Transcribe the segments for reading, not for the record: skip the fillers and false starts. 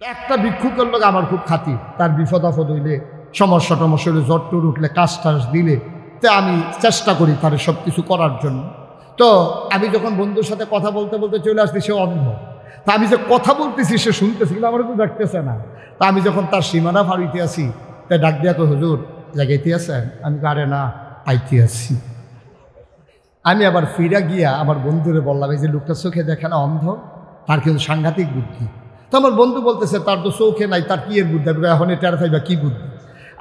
একটা ভিক্ষুকের লোক আমার খুব খাতি, তার বিপদ আপদ হইলে সমস্যা টমস্যা হইলে জ্বর টর উঠলে কাজ টাজ দিলে তো আমি চেষ্টা করি তার সব কিছু করার জন্য। তো আমি যখন বন্ধুর সাথে কথা বলতে বলতে চলে আসছি, সে অন্ধ। তা আমি যে কথা বলতেছি সে শুনতেছি, কিন্তু আমার তো দেখতেছে না। তা আমি যখন তার সীমানা ফাড়িতে আসি, তাই ডাক দিয়া কই, হুজুর জায়গাইতে আছেন? আমি আরে না, আইতে আসি। আমি আবার ফিরা গিয়া আমার বন্ধুরে বললাম, এই যে লোকটা চোখে দেখে না, অন্ধ, তার কিন্তু সাংঘাতিক বুদ্ধি। তো আমার বন্ধু বলতেছে তার তো চোখে নাই, তার কি এর বুদ্ধি? এখন এটা পাইবা কি বুদ্ধি?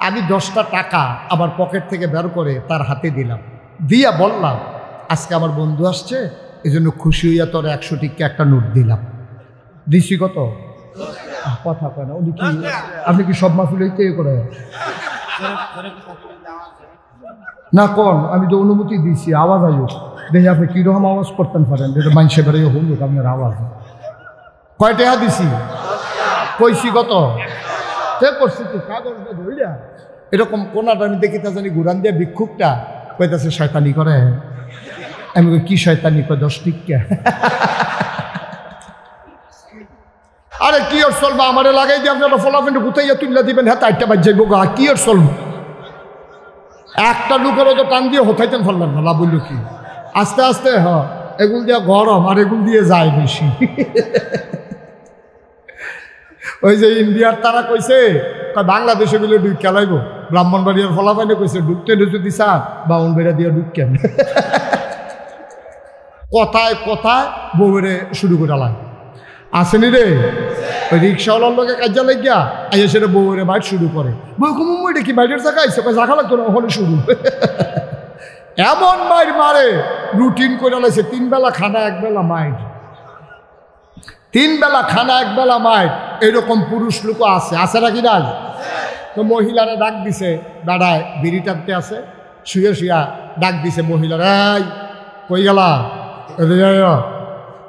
আমি 10টা টাকা আমার পকেট থেকে বের করে তার হাতে দিলাম, দিয়া বললাম, আজকে আমার বন্ধু আসছে, এই জন্য খুশি হইয়া তোর 100 টিকা একটা নোট দিলাম। দিছি কত? কথা কয় না উনি। কি আপনি কি সব মাহফিল হইতে করে না কোন? আমি তো অনুমতি দিয়েছি, আওয়াজ আয়ুক দেখি আপনি কিরকম আওয়াজ করতেন পারেন, যেটা মানুষে বেড়ে হলুক আপনার আওয়াজ। কয় টাকা দিছি? কইছি কত? করছি তো কাগজ ধরিয়া এরকম কোনাটা আমি দেখিতে জানি ঘুরান দিয়ে ভিক্ষুকটা কইতাছে শয়তানি করে। আমি কই কি শয়তানি? কয় 10 টিকা। আরে কি ওর চলবা, আমারে লাগাই দিয়ে আপনারা ফলাফেন্ট গুতাইয়া তুললা দিবেন, হ্যাঁ 4টা বাজ যাইব গা, কি ওর চলব? একটা লোকেরও তো টান দিয়ে হতাইতেন ফেললেন না, লাভ বলল কি? আস্তে আস্তে এগুল দিয়ে গরম আর এগুল দিয়ে যায় বেশি। ওই যে ইন্ডিয়ার তারা কইছে বাংলাদেশে মিলে ডুব খেলাইব, ব্রাহ্মণবাড়িয়ার ফলাফাইনে কইছে ডুবতে যদি চান বাউনবাড়িয়া দিয়ে ডুব কেন। কথায় কথায় বউরে শুরু করে লাই আসেনি রে। ওই রিক্সাওয়ালার লোকে কাজা লাগিয়া আইয়া সেটা বউরে বাইর শুরু করে। বউ কুমুর কি বাইরের জায়গা আইসে, জায়গা লাগতো না, ওখানে শুরু। এমন মাইর মারে, রুটিন করে লাইছে 3 বেলা খানা 1 বেলা মাইর, 3 বেলা খানা 1 বেলা মাইর। এরকম পুরুষ লোকও আছে নাকি নাই? তো মহিলারা ডাক দিছে, দাঁড়ায় বিড়ি টানতে আছে, শুয়ে শুয়া ডাক দিছে মহিলারা, এই কই গেলা?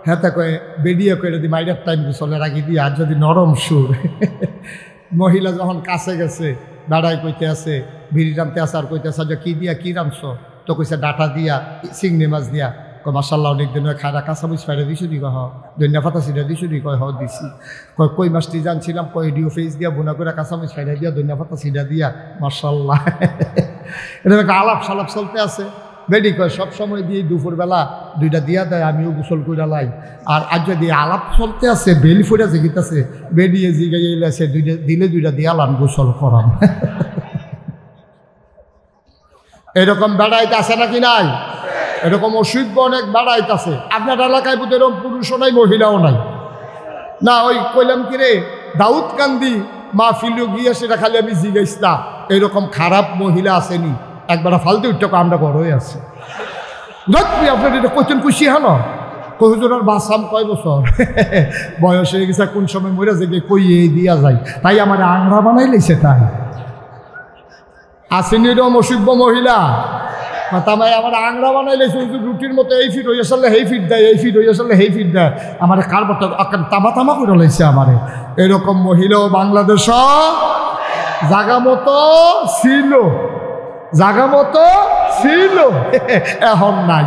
হ্যাঁ তা কয়ে বেরিয়ে করে যদি মাইরের টাইম চলে রাখি দিয়ে, আর যদি নরম সুর। মহিলা যখন কাছে গেছে দাঁড়ায় কইতে আছে, বিড়ি টানতে আছে, আর কইতে আছে যে কি দিয়া কি রামছ? তো কইছে ডাটা দিয়া, চিংড়ি মাছ দিয়া। কয় মাসাল্লাহ অনেকদিন খানা কাঁচামরিচ ফাইডা দিছু নি? কয় ধনিয়া পাতা সিটা দিছু নি? কয় দিছি। কয় কই মাছটি জানছিলাম? কয় ডিও ফেস দিয়া বোনা করে কাঁচামরিচ ফাইডা দিয়া ধনিয়া পাতা সিটা দিয়া, মাসাল্লাহ। এটা একটা আলাপ সালাপ চলতে আছে। বেডি কয় সবসময় দিয়ে দুপুরবেলা 2টা দিয়া দেয়, আমিও গোসল করে লাই। আর আজ যদি আলাপ চলতে আছে, বেলি ফুটা জেগিতেছে, বেরিয়ে জিগাইছে 2টা দিয়ালাম গোসল করাম। এরকম বেড়াইতে আছে নাকি নাই? এরকম অসুখ অনেক বেড়াইতে আছে। আপনার এলাকায় বোধ এরকম পুরুষও নাই, মহিলাও নাই না? ওই কইলাম কি রে, দাউদ কান্দি মা ফিলু গিয়ে সেটা খালি আমি জিগাইছিলাম, এরকম খারাপ মহিলা আসেনি? একবার ফালতু উঠতে আমরা বড় হয়ে আছি। আপনার এটা কোচেন খুশি হল কহুজোর বাসাম কয় বছর বয়স হয়ে গেছে, কোন সময় মরে যে কই দিয়া যায়, তাই আমার আংরা বানাই লেছে। তাই আসেনি এরকম অসুখ মহিলা? তামাই আমার আংরা বানাই লেছে, রুটির মতো এই ফিট হয়ে আসলে হেই ফিট দেয়, এই ফিট হয়ে আসলে হেই ফিট দেয়। আমার কারবারটা তামা তামা করে লেছে আমারে। এরকম মহিলাও বাংলাদেশ জাগা মতো ছিল, জাগা মতো ছিল, এখন নাই।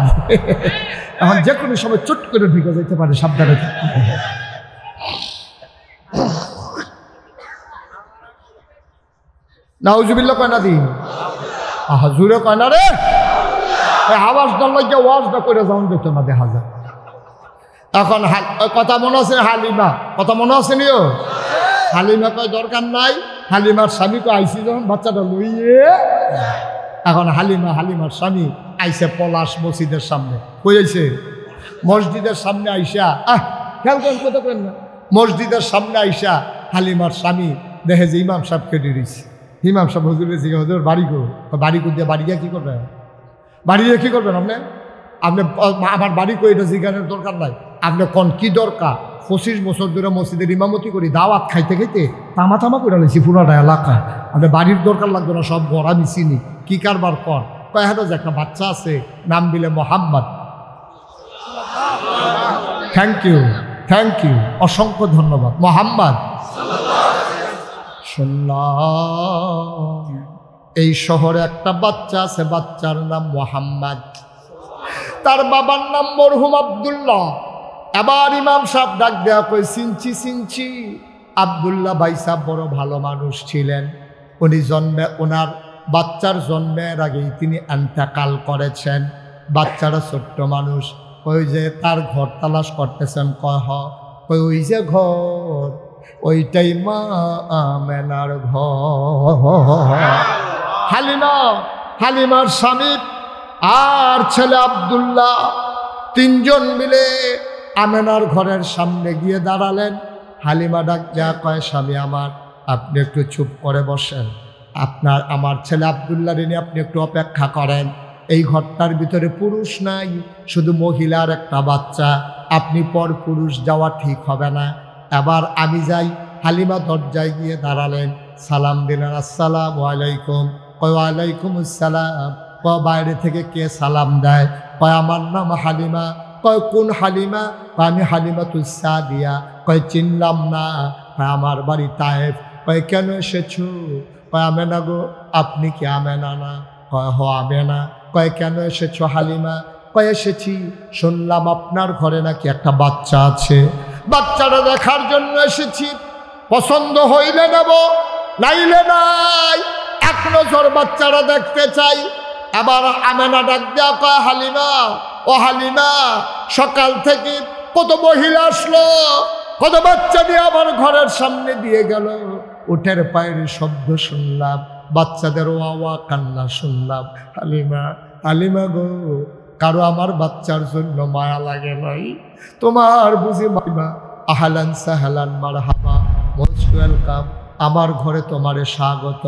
এখন যে কোনো সময় চট করে ঢুকে যেতে পারে, সাবধানে থাকতে হবে। নাউজুবিল্লাহ কয় না দিন, আহা জুড়ে কয় না রে, আওয়াজ দল লাগিয়ে ওয়াজটা করে যাওয়া যেত না, দেখা যায়। এখন কথা মনে আছে হালিমা, কথা মনে আছে নিও? হালিমা কয় দরকার নাই, হালিমার স্বামী কয় আইসি যখন বাচ্চাটা লইয়ে। এখন হালিমার স্বামী আইসে পলাশ মসজিদের সামনে, কই আইছে? মসজিদের সামনে আইসা, খেয়াল করেন কথা কেন না, মসজিদের সামনে আইসা হালিমার স্বামী দেখে যে ইমাম সাহেব কেটে দিয়েছে। ইমাম সাহেব হুজুরের জিজ্ঞাসা, হুজুর বাড়ি কো? বাড়ি দিয়ে বাড়ি গিয়ে কী করবেন? বাড়ি গিয়ে কী করবেন আপনি? আমার বাড়ি কই এটা জিজ্ঞাসার দরকার নাই, আপনি কোন কি দরকার? 25 বছর ধরে মসজিদের ইমামতি করি, দাওয়াত খাইতে খাইতে তামা তামা করে লেছি পুরাটা এলাকা। আপনার বাড়ির দরকার লাগবে না, সব ঘর আমি চিনি, কি কারবার কর। কয় হ্যাঁ যে একটা বাচ্চা আছে, নাম দিলে মোহাম্মদ। থ্যাংক ইউ, অসংখ্য ধন্যবাদ। মোহাম্মদ শুনলাম এই শহরে একটা বাচ্চা আছে, বাচ্চার নাম মোহাম্মদ, তার বাবার নাম মরহুম আব্দুল্লাহ। এবার ইমাম সাহেব ডাক দেয়া কই, চিনছি আব্দুল্লাহ ভাই সাহেব বড় ভালো মানুষ ছিলেন। উনি ওনার বাচ্চার জন্মের আগেই তিনি এন্তেকাল করেছেন। বাচ্চারা ছোট্ট মানুষ, ওই যে তার ঘর তালাশ করতেছেন, ওই যে ঘর, ওইটাই মা আমেনার ঘর। হালিমার স্বামী আর ছেলে আব্দুল্লাহ তিনজন মিলে আমেনার ঘরের সামনে গিয়ে দাঁড়ালেন। হালিমা ডাক দেয়া কয়, স্বামী আমার, আপনি একটু চুপ করে বসেন, আমার ছেলে আব্দুল্লাহ রে নিয়ে আপনি একটু অপেক্ষা করেন। এই ঘরটার ভিতরে পুরুষ নাই, শুধু মহিলার একটা বাচ্চা, আপনি পর পুরুষ যাওয়া ঠিক হবে না, এবার আমি যাই। হালিমা দরজায় গিয়ে দাঁড়ালেন, সালাম দিলেন, আসসালামু আলাইকুম। কয় ওয়ালাইকুম আসসালাম। কয় বাইরে থেকে কে সালাম দেয়? কয় আমার নাম হালিমা। কয় কোন হালিমা? কয় আমি হালিমাতুস সাদিয়া। কয় চিনলাম না। কয় আমার বাড়ি তায়েফ। কয় কেন এসেছো? কয় আমেনা গো। আপনি কি আমেনা না? কয় হ আমেনা। কয় কেন এসেছো হালিমা? কয় এসেছি, শুনলাম আপনার ঘরে নাকি একটা বাচ্চা আছে, বাচ্চাটা দেখার জন্য এসেছি, পছন্দ হইলে নেব, নাইলে নাই, এক নজর বাচ্চারা দেখতে চাই। আবার আমেনা ডাক দেয়া কয়, হালিমা, ও হালিমা, সকাল থেকে কত মহিলা আসলো, কত বাচ্চা দিয়ে আমার ঘরের সামনে দিয়ে গেল, উঠের পায়ের শব্দ শুনলাম, বাচ্চাদের ওয়া কান্না শুনলাম। হালিমা গো, কারো আমার বাচ্চার জন্য মায়া লাগে নাই? তোমার বুঝি মাইমা? আহলান সাহলান মারহাবা, মোস্ট ওয়েলকাম, আমার ঘরে তোমারে স্বাগত।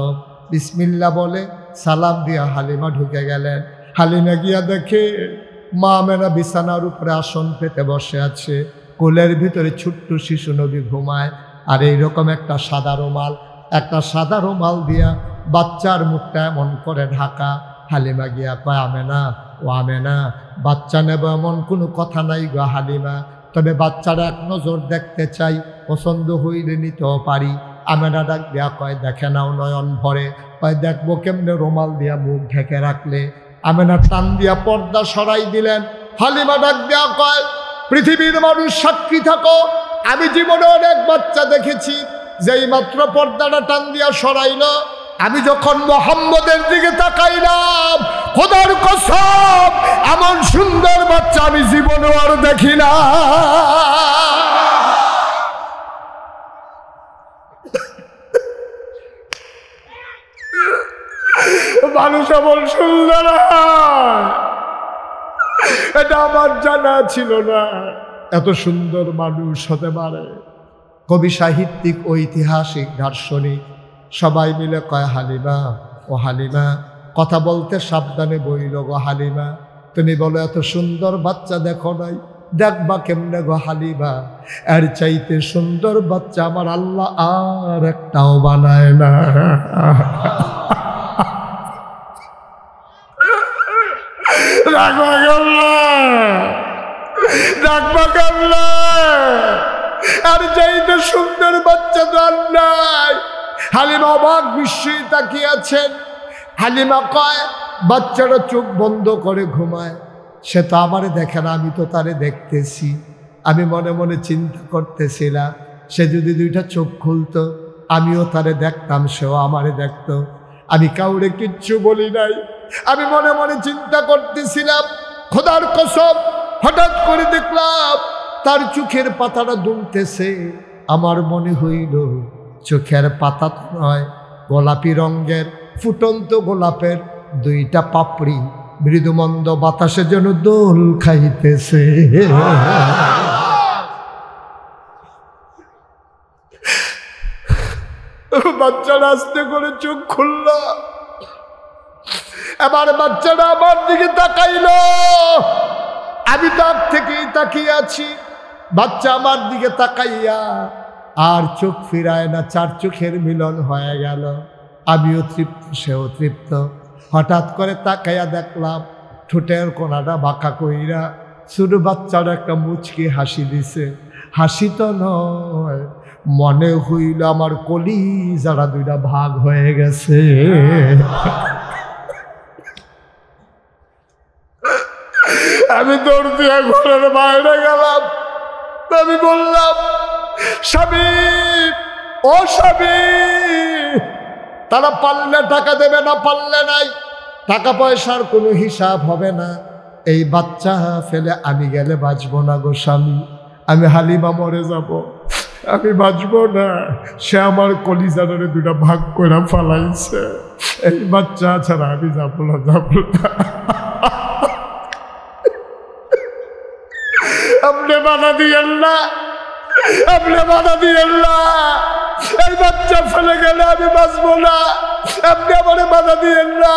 বিসমিল্লাহ বলে সালাম দিয়া হালিমা ঢুকে গেলেন। হালিমা গিয়া দেখে মা আমেনা বিছানার উপরে আসন পেতে বসে আছে, কোলের ভিতরে ছোট্ট শিশু নবী ঘুমায়, আর এইরকম একটা সাদা রুমাল দিয়া বাচ্চার মুখটা এমন করে ঢাকা। হালিমা গিয়া কয়, আমেনা, ও আমেনা, বাচ্চা নেব এমন কোনো কথা নাই গো হালিমা, তবে বাচ্চারা এক নজর দেখতে চাই, পছন্দ হইলে নিতেও পারি। আমেনা ডাক দেয়া কয়, দেখে নাও নয়ন ভরে। কয় দেখবো কেমনে, রুমাল দিয়া মুখ ঢেকে রাখলে। আমেনা টান দিয়া পর্দা সরাই দিলেন। হালিমা ডাক দেয়া কয়, পৃথিবীর মানুষ সাক্ষী থাকো, আমি জীবনে অনেক বাচ্চা দেখেছি, যেই মাত্র পর্দাটা টান দিয়া সরাইল, আমি যখন মুহাম্মদের দিকে তাকাইলাম, খোদার কসম, এমন সুন্দর বাচ্চা আমি জীবনে আর দেখি না। মানুষ এমন সুন্দর, এটা আমার জানা ছিল না, এত সুন্দর মানুষ হতে পারে। কবি, সাহিত্যিক, ঐতিহাসিক, দার্শনিক সবাই মিলে কয়, হালিমা, ও হালিমা, কথা বলতে সাবধানে বইল গো হালিমা, তুমি বলো এত সুন্দর বাচ্চা দেখো নাই, দেখবা কেমনে গো হালিমা, এর চাইতে সুন্দর বাচ্চা আমার আল্লাহ আর একটাও বানায় না। আর চাইতে সুন্দর বাচ্চা তো আর নাই। হালিমা অবাক বিস্ময়ে তাকিয়ে আছেন। হালিমা কয়, বাচ্চাটা চোখ বন্ধ করে ঘুমায়, সে তো আমারে দেখে না, আমি তো তারে দেখতেছি। আমি মনে মনে চিন্তা করতেছিলাম, সে যদি দুইটা চোখ খুলতো, আমিও তারে দেখতাম, সেও আমারে দেখতো। আমি কাউরে কিচ্ছু বলি নাই। আমি মনে মনে চিন্তা করতেছিলাম, খোদার কসম, হঠাৎ করে দেখলাম তার চোখের পাতাটা দুলতেছে। আমার মনে হইল চোখের পাতা তো নয়, গোলাপি রঙের ফুটন্ত গোলাপের দুইটা পাপড়ি মৃদুমন্দ বাতাসে যেন দোল খাইতেছে। বাচ্চারা আস্তে করে চোখ খুলল। এবার বাচ্চারা আমার দিকে তাকাইল। আমি তার থেকেই তাকিয়ে আছি। বাচ্চা আমার দিকে তাকাইয়া আর চোখ ফিরায় না, চার চোখের মিলন হয়ে গেল। আমিও তৃপ্ত, সেও তৃপ্ত। হঠাৎ করে তাকাইয়া দেখলাম ঠোঁটের কোনাটা বাঁকা কইরা শুধু বাচ্চারা একটা মুচকি হাসি দিছে। হাসি তো নয়, মনে হইল আমার কলিজারা দুইটা ভাগ হয়ে গেছে। আমি দৌড় দিয়ে ঘরের বাইরে গেলাম। আমি বললাম, স্বামী ও স্বামী, তারা পারলে টাকা দেবে না, পারলে নাই, টাকা পয়সার কোনো হিসাব হবে না। এই বাচ্চা ফেলে আমি গেলে বাঁচবো না গো স্বামী, আমি হালিমা মরে যাব, আমি বাঁচবো না। সে আমার কলিজারে দুটা ভাগ করে ফালাইছে, এই বাচ্চা ছাড়া আমি যাবো না, যাবো না। আপনি বাধা দিয়েন না, আপনি বাধা দিয়েন না, এই বাচ্চা ফেলে গেলে আমি বাঁচবো না, আপনি আমার বাধা দিয়েন না।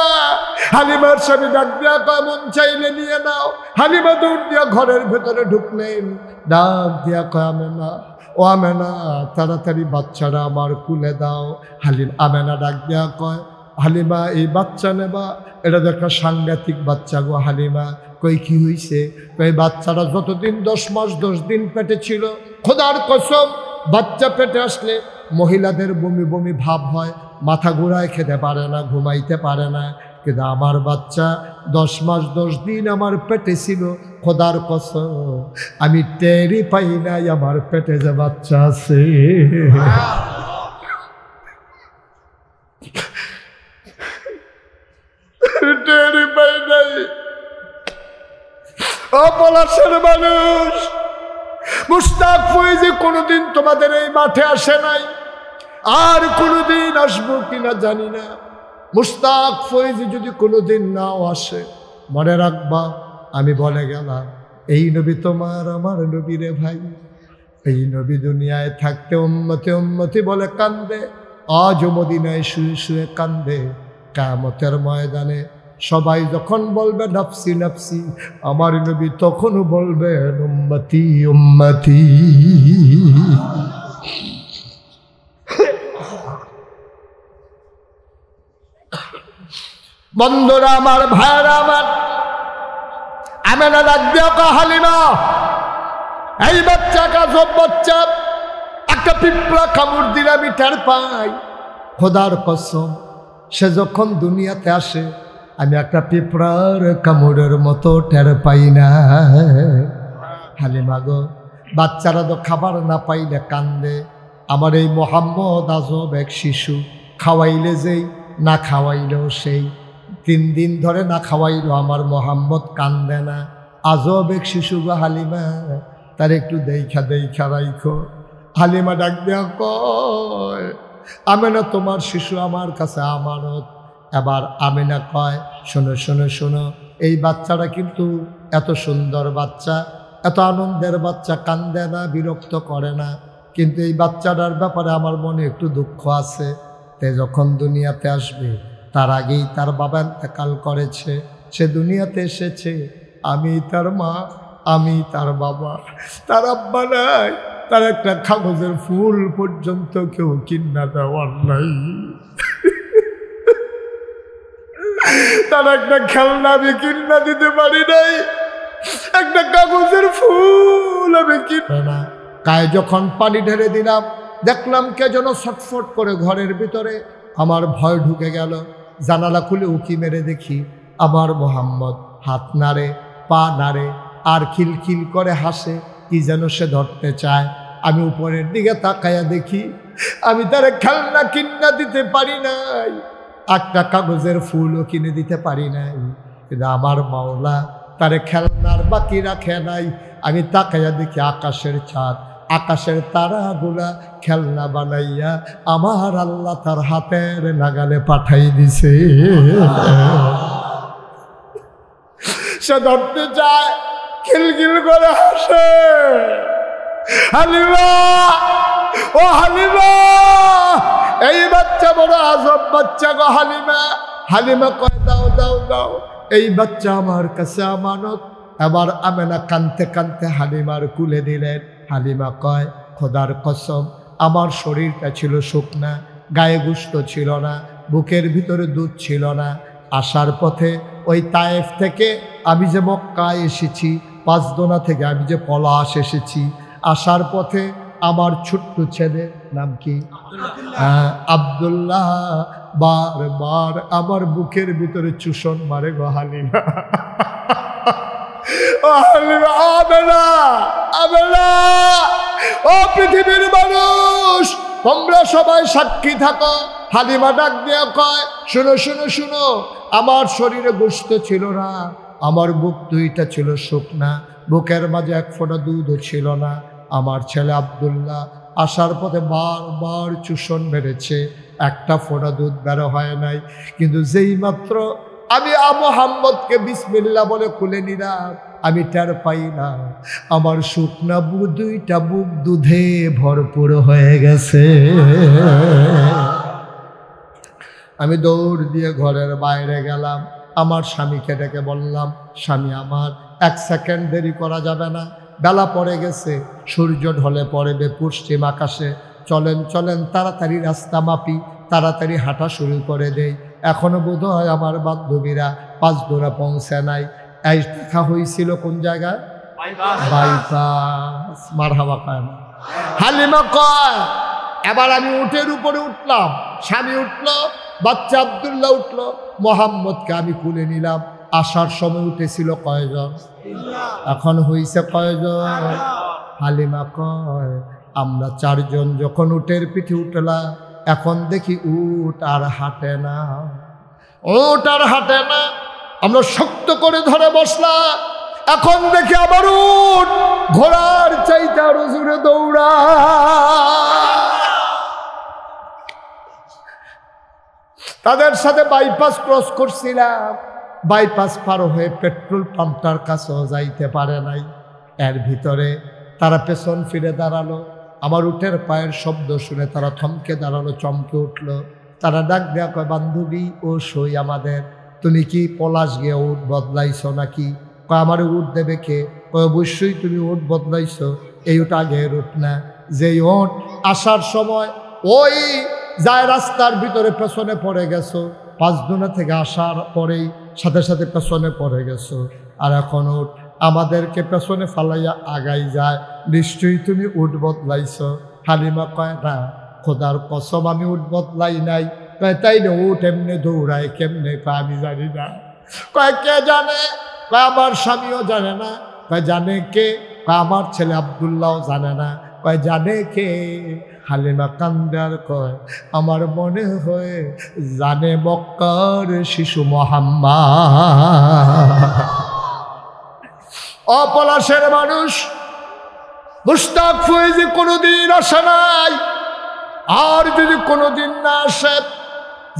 হালিমার স্বামী ডাক দিয়া কয়, মন চাইলে নিয়ে নাও। হালিমা দৌড় দিয়া ঘরের ভেতরে ঢুকলেন, ডাক দিয়া কয়, আমেনা, ও আমেনা, তাড়াতাড়ি বাচ্চারা আমার কুলে দাও। আমেনা ডাক দিয়া কয়, হালিমা এই বাচ্চা নেবা? এটা তো একটা সাংঘাতিক বাচ্চা গো হালিমা। কই কি হইছে? কই বাচ্চাটা যতদিন 10 মাস 10 দিন পেটে ছিল, খোদার কসম বাচ্চা পেটে আসলে মহিলাদের বমি বমি ভাব হয়, মাথা ঘুরায়, খেতে পারে না, ঘুমাইতে পারে না। কিন্তু আমার বাচ্চা 10 মাস 10 দিন আমার পেটে ছিল, খোদার কসম আমি টেরই পাই নাই আমার পেটে যে বাচ্চা আছে। টেরই পাই নাই। ও পলাশের মানুষ, মুশতাক ফয়েজী কোনোদিন তোমাদের এই মাঠে আসে নাই, আর কোনোদিন আসবো কিনা জানি না। মুশতাক ফয়েজী যদি কোনোদিন নাও আসে, মনে রাখবা আমি বলে গেলাম, এই নবী তোমার আমার নবী রে ভাই। এই নবী দুনিয়ায় থাকতে উম্মতে উম্মতি বলে কান্দে, আজও মদিনায় শুয়ে শুয়ে কান্দে। কিয়ামতের ময়দানে সবাই যখন বলবে নফসি নফসি, আমার নবী তখনও বলবেন উম্মতি উম্মতি। বন্ধুরা আমার, ভাইরা আমার, আমেনা ডাক দিয়া কয়, হালিমা এই বাচ্চা কাজব বাচ্চা, একটা পিঁপড়া কামড় দিলে আমি টের পাই। খোদার কসম সে যখন দুনিয়াতে আসে আমি একটা পিঁপড়ার কামড়ের মতো টের পাই না। হালিমা গো, বাচ্চারা তো খাবার না পাইলে কান্দে। আমার এই মোহাম্মদ আজব এক শিশু, খাওয়াইলে যেই না খাওয়াইলেও সেই। 3 দিন ধরে না খাওয়াইলো আমার মোহাম্মদ কান্দে না। আজব এক শিশু গো হালিমা, তার একটু দেখা দেখা রাইখো। হালিমা ডাক দেয়া কয়, আমেনা তোমার শিশু আমার কাছে আমানত। এবার আমেনা কয়, শোনো শোনো শোনো, এই বাচ্চাটা কিন্তু এত সুন্দর বাচ্চা, এত আনন্দের বাচ্চা, কান্দে না, বিরক্ত করে না, কিন্তু এই বাচ্চাটার ব্যাপারে আমার মনে একটু দুঃখ আছে। তে যখন দুনিয়াতে আসবে তার আগেই তার বাবা ইন্তেকাল করেছে, সে দুনিয়াতে এসেছে, আমি তার মা, আমি তার বাবা, তার আব্বা নাই, তার একটা কাগজের ফুল পর্যন্ত কেউ কিনা দেওয়ার নাই, তার একটা খেলনা আমি কিনা দিতে পারি নাই, একটা কাগজের ফুল আমি কিনা না। গায়ে যখন পানি ঢেলে দিলাম, দেখলাম কে যেন ছটফট করে ঘরের ভিতরে। আমার ভয় ঢুকে গেল, জানালা খুলে উকি মেরে দেখি আমার মোহাম্মদ হাত নাড়ে, পা নাড়ে, আর খিলখিল করে হাসে, কি যেন সে ধরতে চায়। আমি উপরের দিকে তাকায়া দেখি আমি তারে খেলনা কিনা দিতে পারি নাই, একটা কাগজের ফুলও কিনে দিতে পারি নাই, কিন্তু আমার মাওলা তারে খেলনার বাকি রাখে নাই। আমি তাকায়া দেখি আকাশের ছাদ, আকাশের তারাগুলা খেলনা বানাইয়া আমার আল্লাহ তার হাতের নাগালে পাঠাই দিছে। সে ধরতে চায়, খিলখিল করে হাসে। হালিমা, ও হালিমা, এই বাচ্চা বড় আজব বাচ্চা গো হালিমা। হালিমা কয়, দাও দাও দাও, এই বাচ্চা আমার কাছে আমানত। এবার আমেনা কানতে কানতে হালিমার কুলে দিলেন। হালিমা কয়, খোদার কসম আমার শরীরটা ছিল শুকনা, গায়ে গোশত ছিল না, বুকের ভিতরে দুধ ছিল না। আসার পথে ওই তায়েফ থেকে আমি যে মক্কায় এসেছি, পাঁচদোনা থেকে আমি যে পলাশ এসেছি, আসার পথে আমার ছোট্ট ছেলে, নাম কি? আব্দুল্লাহ, বারবার আমার বুকের ভিতরে চুষণ মারে গো হালিমা। ও হালিমা, আমেনা, আমেনা, ও পৃথিবীর মানুষ, তোমরা সবাই সাক্ষী থাকো। হালিমা ডাক দিয়ে কয়, শুনো শুনো শুনো, আমার শরীরে গোশত ছিল না, আমার বুক দুইটা ছিল শুকনা, বুকের মাঝে এক ফোঁটা দুধও ছিল না। আমার ছেলে আব্দুল্লাহ আসার পথে বারবার চুষণ মেরেছে, একটা ফোঁটা দুধ বেরো হয় নাই। কিন্তু যেই মাত্র আমি মুহাম্মদকে বিসমিল্লাহ বলে খুলে নিলাম, আমি টের পাই না আমার শুকনা দুইটা বুক দুধে ভরপুর হয়ে গেছে। আমি দৌড় দিয়ে ঘরের বাইরে গেলাম, আমার স্বামীকে ডেকে বললাম, স্বামী আমার, 1 সেকেন্ড দেরি করা যাবে না, বেলা পড়ে গেছে, সূর্য ঢলে পড়বে পশ্চিম আকাশে, চলেন চলেন তাড়াতাড়ি রাস্তা মাপি, তাড়াতাড়ি হাঁটা শুরু করে দেই। এখনো বোধ হয় আমার বান্ধবীরা 5 দৌড়া পৌঁছে নাই। এই দেখা হয়েছিল কোন জায়গায়? বাইপাস। মারহাবা কয় না? হালিমা কয়, এবার আমি উটের উপরে উঠলাম, স্বামী উঠলো, বাচ্চা আব্দুল্লাহ উঠলো, মোহাম্মদকে আমি কুলে নিলাম। আসার সময় উঠেছিল কয়জন? এখন হইছে কয়জন? হালিমা কয়, আমরা 4 জন যখন উটের পিঠে উঠলাম, এখন দেখি উট আর হাঁটে না, উট আর হাঁটে না। আমরা শক্ত করে ধরে বসলাম, এখন দেখি আবার উট ঘোড়ার চাইতে আরো জোরে দৌড়া। তাদের সাথে বাইপাস ক্রস করছিলাম, বাইপাস পার হয়ে পেট্রোল পাম্পটার কাছেও যাইতে পারে নাই। এর ভিতরে তারা পেছন ফিরে দাঁড়ালো, আমার উটের পায়ের শব্দ শুনে তারা থমকে দাঁড়ালো, চমকে উঠলো। তারা ডাক দেয়া কয়, বান্ধবী ও সই আমাদের, তুমি কি পলাশ গিয়ে উট বদলাইছো নাকি? কয়, আমার উট দেবে কে? কয়, অবশ্যই তুমি উট বদলাইছো, এই উট আগের উট না। যেই উট আসার সময় ওই যায় রাস্তার ভিতরে পেছনে পড়ে গেছো, 5 দিনা থেকে আসার পরেই সাথে সাথে পেছনে পড়ে গেছো, আর এখন উট আমাদেরকে পেছনে ফালাইয়া আগাই যায়, নিশ্চয়ই তুমি উট বদলাইছো। হালিমা কয়, না খোদার কসম আমি উট বদলাই নাই। কয়, তাই না, উট এমনি দৌড়ায় কেমনে? কয়, আমি জানি না। কয়, কে জানে? কয়, আমার স্বামীও জানে না। কয়, জানে কে? কয়, আমার ছেলে আব্দুল্লাহও জানে না। কয়, জানে কে? হালিমা কান্দার কয়, আমার মনে হয় জানে মক্কার শিশু মুহাম্মদ। অপলাশের মানুষ মুশতাক ফয়েজি কোনোদিন আসে নাই, আর যদি কোনোদিন না আসে,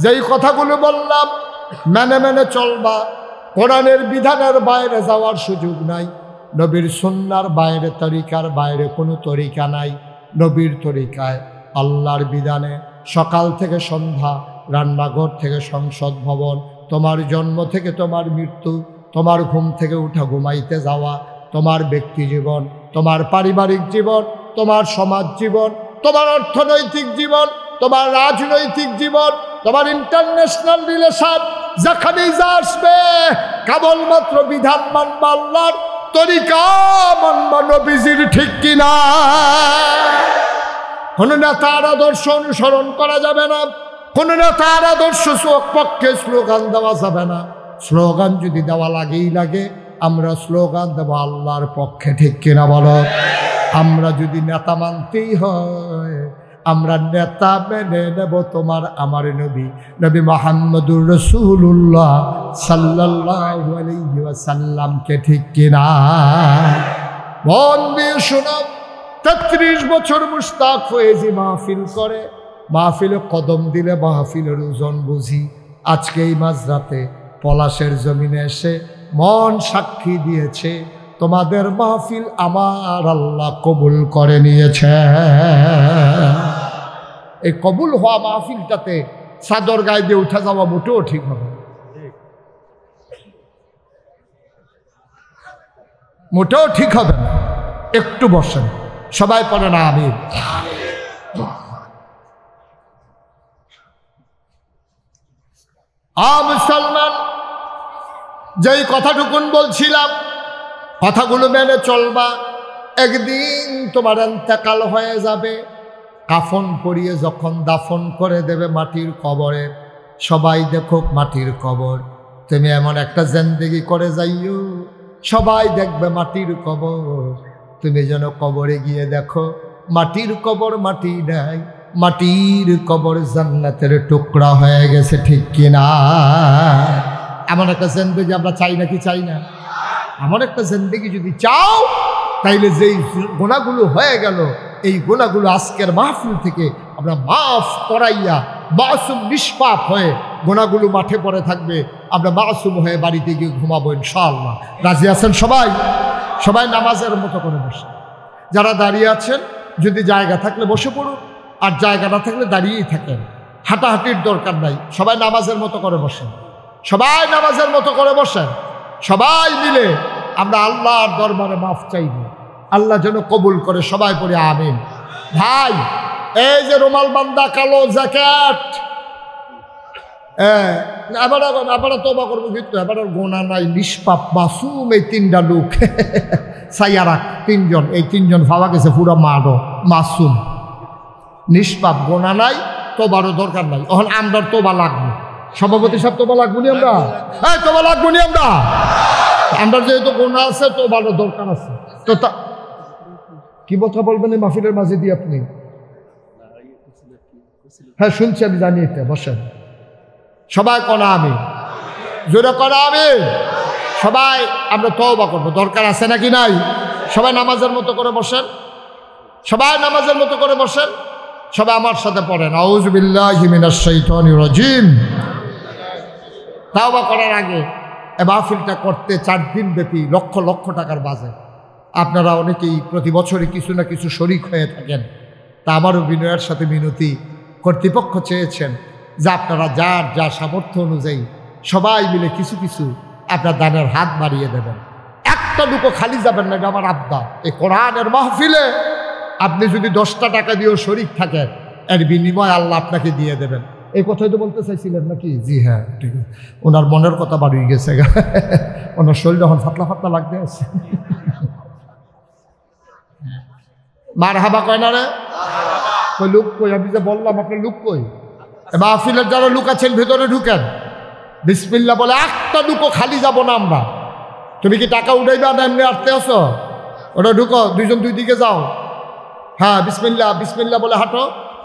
যেই কথাগুলো বললাম মেনে মেনে চলবা। কোরআনের বিধানের বাইরে যাওয়ার সুযোগ নাই, নবীর সুন্নার বাইরে, তরিকার বাইরে কোনো তরিকা নাই। নবীর তরিকায়, আল্লাহর বিধানে সকাল থেকে সন্ধ্যা, রান্নাঘর থেকে সংসদ ভবন, তোমার জন্ম থেকে তোমার মৃত্যু, তোমার ঘুম থেকে উঠা ঘুমাইতে যাওয়া, তোমার ব্যক্তি জীবন, তোমার পারিবারিক জীবন, তোমার সমাজ জীবন, তোমার অর্থনৈতিক জীবন, তোমার রাজনৈতিক জীবন, তোমার ইন্টারন্যাশনাল রিলেশন, যেখানে যা আসবে কেবলমাত্র বিধান মানবা, আল্লাহর তরিকা মানবা, নবীজির, ঠিক কিনা? কোন নেতার আদর্শ অনুসরণ করা যাবে না, কোন নেতার আদর্শ পক্ষে স্লোগান দেওয়া যাবে না। স্লোগান যদি দেওয়া লাগেই লাগে, আমরা স্লোগান দেব আল্লাহর পক্ষে, ঠিক কিনা বলো? আমরা যদি নেতা মানতেই হয়, আমরা নেতা মেনে নেব তোমার আমার নবী, নবী মুহাম্মদুর রাসূলুল্লাহ সাল্লাল্লাহু আলাইহি ওয়াসাল্লামকে, ঠিক কিনা? মন দিয়ে শোনো, 33 বছর মুশতাক ফয়েজি মাহফিল করে, মাহফিলে কদম দিলে মাহফিলের ওজন বুঝি। আজকে এই মাঝরাতে পলাশের জমিনে এসে মন সাক্ষী দিয়েছে, তোমাদের মাহফিল আমার আল্লাহ কবুল করে নিয়েছে। এই কবুল হওয়া মাহফিলটাতে চাদর গায়ে দিয়ে উঠে যাওয়া মোটেও ঠিক হবে, মোটেও ঠিক হবে না। একটু বসেন, সবাই পড়ে না আমিন। মুসলমান, যেই কথাটুকুন বলছিলাম, কথাগুলো মেনে চলবা। একদিন তোমার ইন্তেকাল হয়ে যাবে, কাফন পরিয়ে যখন দাফন করে দেবে মাটির কবরে, সবাই দেখুক মাটির কবর, তুমি এমন একটা জিন্দেগি করে যাইও সবাই দেখবে মাটির কবর, তুমি যেন কবরে গিয়ে দেখো মাটির কবর মাটি নাই, মাটির কবর জান্নাতের টুকরা হয়ে গেছে, ঠিক কিনা? এমন একটা জিন্দেগি আমরা চাই নাকি চাই না? এমন একটা জিন্দেগি যদি চাও তাইলে যেই গুনাহগুলো হয়ে গেল এই গুনাহগুলো আজকের মাহফিল থেকে আমরা মাফ করাইয়া মাসুম নিষ্পাপ হয়ে গুনাহগুলো মাঠে পড়ে থাকবে, আমরা মাসুম হয়ে বাড়িতে গিয়ে ঘুমাবো ইনশাআল্লাহ। রাজি আছেন সবাই? সবাই নামাজের মতো করে বসে। যারা দাঁড়িয়ে আছেন যদি জায়গা থাকলে বসে পড়ুন, আর জায়গা না থাকলে দাঁড়িয়েই থাকেন, হাঁটাহাঁটির দরকার নাই। সবাই নামাজের মতো করে বসেন, সবাই নামাজের মতো করে বসেন। সবাই মিলে আমরা আল্লাহর দরবারে মাফ চাইব, আল্লাহ যেন কবুল করে। সবাই পড়ে আমিন। ভাই এই যে রুমাল বান্দা কালো জ্যাকেট, এবার তওবা করবো কিন্তু এবার গোনা নাই, নিষ্পাপ মাসুম এই তিনটা লোক সাইয়ারাক তিনজন, এই তিনজন পাওয়া গেছে পুরো মারো মাসুম নিষ্পাপ, গোনা নাই, তোবারও দরকার নাই। এখন আমরার তোবা লাগবে, সভাপতি সাহেব তোবা লাগবো নি আমরা? হ্যাঁ তোবা লাগবো নি আমরা? আমরা যেহেতু গোনা আছে তোবারও দরকার আছে। তো তা কি কথা বলবেন এই মাহফিলের মাঝে দিয়ে আপনি? হ্যাঁ শুনছি, আমি জানি এটা। বসেন সবাই, করা আমি জোরে করা আমি সবাই, আমরা তওবা করবো। দরকার আছে নাকি নাই? সবাই নামাজের মতো করে বসেন, সবাই নামাজের মতো করে বসেন। সবাই আমার সাথে পড়েন আউযু বিল্লাহি মিনাশ শাইতানির রাজিম। তওবা করার আগে এই মাহফিলটা করতে 4 দিন ব্যাপী লক্ষ লক্ষ টাকার বাজেট। আপনারা অনেকেই প্রতি বছরই কিছু না কিছু শরিক হয়ে থাকেন। তা আমারও বিনয়ের সাথে মিনতি, কর্তৃপক্ষ চেয়েছেন যে আপনারা যার যা সামর্থ্য অনুযায়ী সবাই মিলে কিছু কিছু আপনার দানের হাত বাড়িয়ে দেবেন। একটা দুটো খালি যাবেন না, এটা আমার আবদার। এই কোরআনের মাহফিলে আপনি যদি 10টা টাকা দিয়েও শরিক থাকেন, এর বিনিময় আল্লাহ আপনাকে দিয়ে দেবেন। এই কথাই তো বলতে চাইছিলেন নাকি? জি হ্যাঁ ঠিক আছে। ওনার মনের কথা বাড়িয়ে গেছে, ওনার শরীর যখন ফাতলা ফাতলা লাগতে আছে। মারহাবা কয় না রে? কই লুক কই? আমি যে বললাম আপনার লুক কই? মাহফিলের যারা লুক আছেন ভেতরে ঢুকেন, বিসমিল্লাহ বলে একটা দুটো খালি যাব না আমরা। তুমি কি টাকা উঠাইবা না এমনি আসতে আসো? ওটা ঢুকো, দুইজন দুই দিকে যাও। হ্যাঁ বিসমিল্লাহ বিসমিল্লাহ বলে হাঁটো,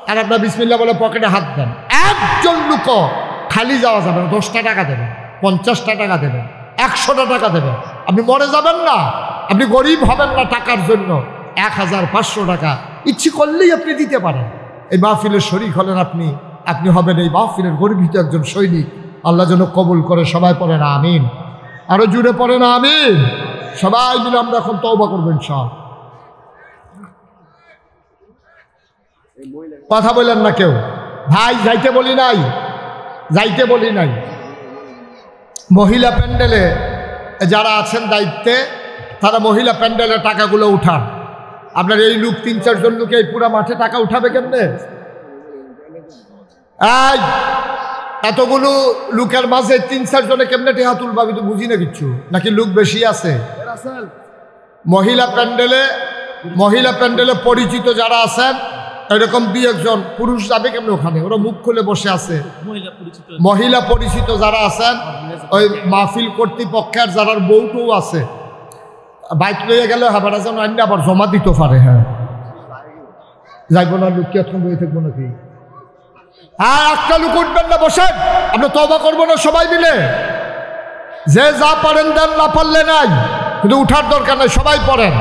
আর আপনার বিসমিল্লাহ বলে পকেটে হাত দেন। একজন লুক খালি যাওয়া যাবে না। 10টা টাকা দেবেন, 50টা টাকা দেবেন, 100টা টাকা দেবেন। আপনি মরে যাবেন না, আপনি গরিব হবেন না টাকার জন্য। 1500 টাকা ইচ্ছে করলেই আপনি দিতে পারেন। এই মাহফিলের শরীক হলেন আপনি, আপনি হবেন এই মাহফিলের গর্বিত একজন সৈনিক। আল্লাহ যেন কবুল করে। সবাই পড়ে না আমিন? আরো জুড়ে পড়ে না আমিন? সবাই মিলে আমরা এখন তওবা করবেন সব। কথা বললেন না কেউ? ভাই যাইতে বলি নাই, যাইতে বলি নাই। মহিলা প্যান্ডেলে যারা আছেন দায়িত্বে, তারা মহিলা প্যান্ডেলের টাকাগুলো উঠান। আপনার এই লোক 3-4 জন লোকে এই পুরা মাঠে টাকা উঠাবে কেমনে? এই এতগুলো লোকের মাঝে 3-4 জনে কেমনে টেহা তুলবা? আমি তো বুঝি না কিচ্ছু। নাকি লোক বেশি আছে? মহিলা প্যান্ডেলে পরিচিত যারা আছেন এরকম 2-1 জন পুরুষ যাবে কেমন ওখানে? ওরা মুখ খুলে বসে আছে। মহিলা পরিচিত যারা আছেন, ওই মাহফিল কর্তৃপক্ষের যারা বউটও আছে, বাইক লইয়া গেলে হাবারা যেন আইন আবার জমা দিতে পারে। হ্যাঁ যাইব না লোক কি এখন বই থাকবো নাকি? হ্যাঁ একটা লোক উঠবেন না, বসেন। আমরা তওবা করবো না সবাই মিলে? যে যা পারেন দেন, না পারলে নাই, কিন্তু উঠার দরকার নাই। সবাই পড়েন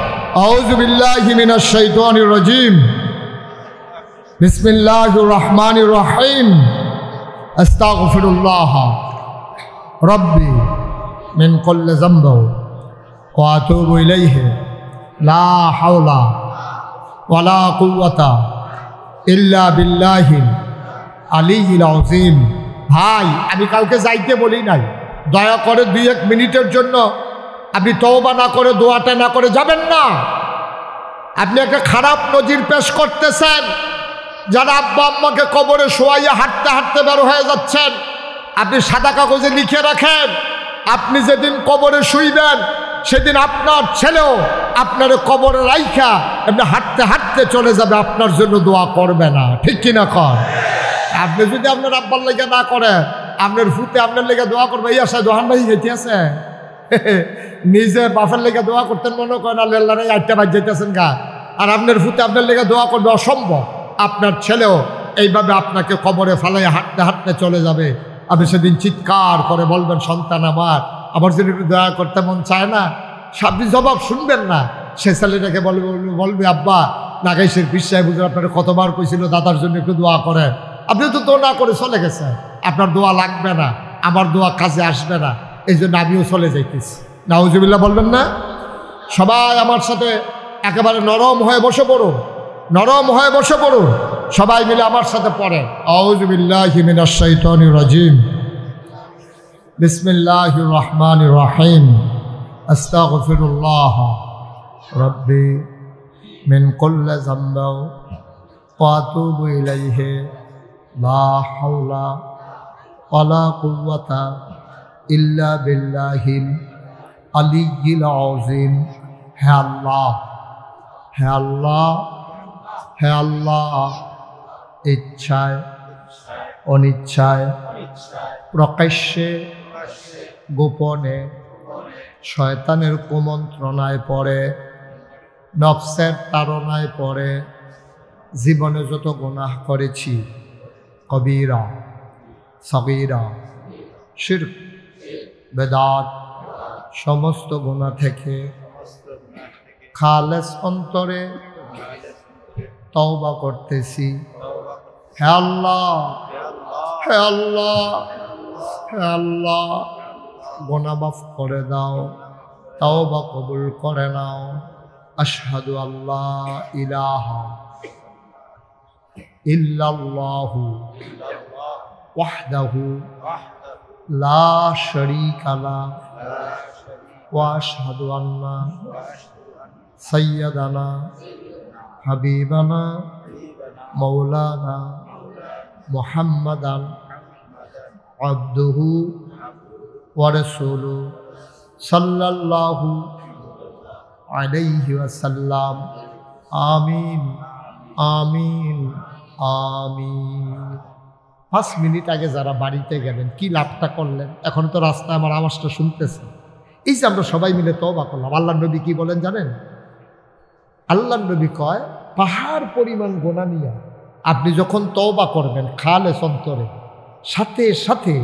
আউযু বিল্লাহি মিনাশ শাইতানির রাজিম, বিসমিল্লাহির রহমানির রহিম, আস্তাগফিরুল্লাহ রাব্বি মিন কুল্লি যামবি ওয়া আতুবু ইলাইহি লা হাওলা ওয়ালা কুওয়াতা ইল্লা বিল্লাহিল আলিয়্যিল আযীম। ভাই আমি কাউকে যাইতে বলি নাই, দয়া করে 2-1 মিনিটের জন্য আপনি তওবা না করে, দোয়াটা না করে যাবেন না। আপনি একটা খারাপ নজির পেশ করতেছেন। যারা আব্বা আম্মাকে কবরে শোয়াইয়া হাঁটতে হাঁটতে বের হয়ে যাচ্ছেন, আপনি সাদা কাগজে লিখে রাখেন, আপনি যেদিন কবরে শুইবেন সেদিন আপনার ছেলেও আপনার কবরে রাইখা আপনি হাঁটতে হাঁটতে চলে যাবে, আপনার জন্য দোয়া করবে না। ঠিক কিনা কর? আপনি যদি আপনার আব্বার লেগে না করেন, আপনার ফুতে আপনার লেগে দোয়া করবে। এই আশা দোহান ভাই যেতে আছে নিজে বাপের লেগে দোয়া করতেন মনে করেন, আল্লাহ 8টা বাজ যেতেছেন গা, আর আপনার ফুতে আপনার লেগে দোয়া করবে, অসম্ভব। আপনার ছেলেও এইভাবে আপনাকে কবরে ফালাই হাঁটতে হাঁটতে চলে যাবে। আপনি সেদিন চিৎকার করে বলবেন, সন্তান আমার যদি একটু দয়া করতে মন চায় না। আপনি জবাব শুনবেন না। সে ছেলেটাকে বলবে আব্বা নাগাইশের বিশ্বায় বুঝে আপনার কতবার কইছিল দাদার জন্য একটু দোয়া করেন। আপনি তো দোয়া না করে চলে গেছেন, আপনার দোয়া লাগবে না, আমার দোয়া কাজে আসবে না, এই জন্য আমিও চলে যাইতেছি। নাউজুবিল্লাহ বলবেন না? সবাই আমার সাথে একেবারে নরম হয়ে বসে পড়ুন, নরম হয়ে বসে পড়ুন, সবাই মিলে আমার সাথে পড়েন। আউযু বিল্লাহি মিনাশ শাইতানির রাজিম, বিসমিল্লাহির রহমানির রহিম, আস্তাগফিরুল্লাহ রাব্বি মিন কুল্লি যামবিন ওয়া আতুবু ইলাইহি লা হাওলা ওয়ালা কুওয়াতা ইল্লা বিল্লাহিল আলিয়্যিল আযীম। হে আল্লাহ, হে আল্লাহ, হে আল্লাহ, ইচ্ছায় অনিচ্ছায় প্রকাশ্যে গোপনে শয়তানের কুমন্ত্রণায় পড়ে, নফসের তাড়নায় পড়ে জীবনে যত গুনাহ করেছি, কবিরা সগীরা শিরক বেদাত সমস্ত গুনাহ থেকে খালেস অন্তরে তওবা করতেছি। হে আল্লাহ, হে আল্লাহ, হে আল্লাহ, গুনাহ মাফ করে দাও, তওবা কবুল করে নাও। আশহাদু আল্লাহ ইলাহা ইল্লাল্লাহু ওয়াহদাহু লা শারীকা লাহু ওয়া আশহাদু আন্না সাইয়্যিদানা হাবিবানা মাওলানা মুহাম্মাদান আবদুহু ওয়া রাসূলুহু সাল্লাল্লাহু আলাইহি ওয়াসাল্লাম। আমিন আমিন আমিন। 5 মিনিট আগে যারা বাড়িতে গেলেন কি লাভটা করলেন? এখন তো রাস্তায় আমার আওয়াজটা শুনতেছে। এই যে আমরা সবাই মিলে তওবা করলাম, আল্লাহর নবী কি বলেন জানেন? আল্লাহর নবী কয়, পাহাড় পরিমাণ গুনাহ নিয়ে আপনি যখন তওবা করবেন খালেস অন্তরে, সাথে সাথে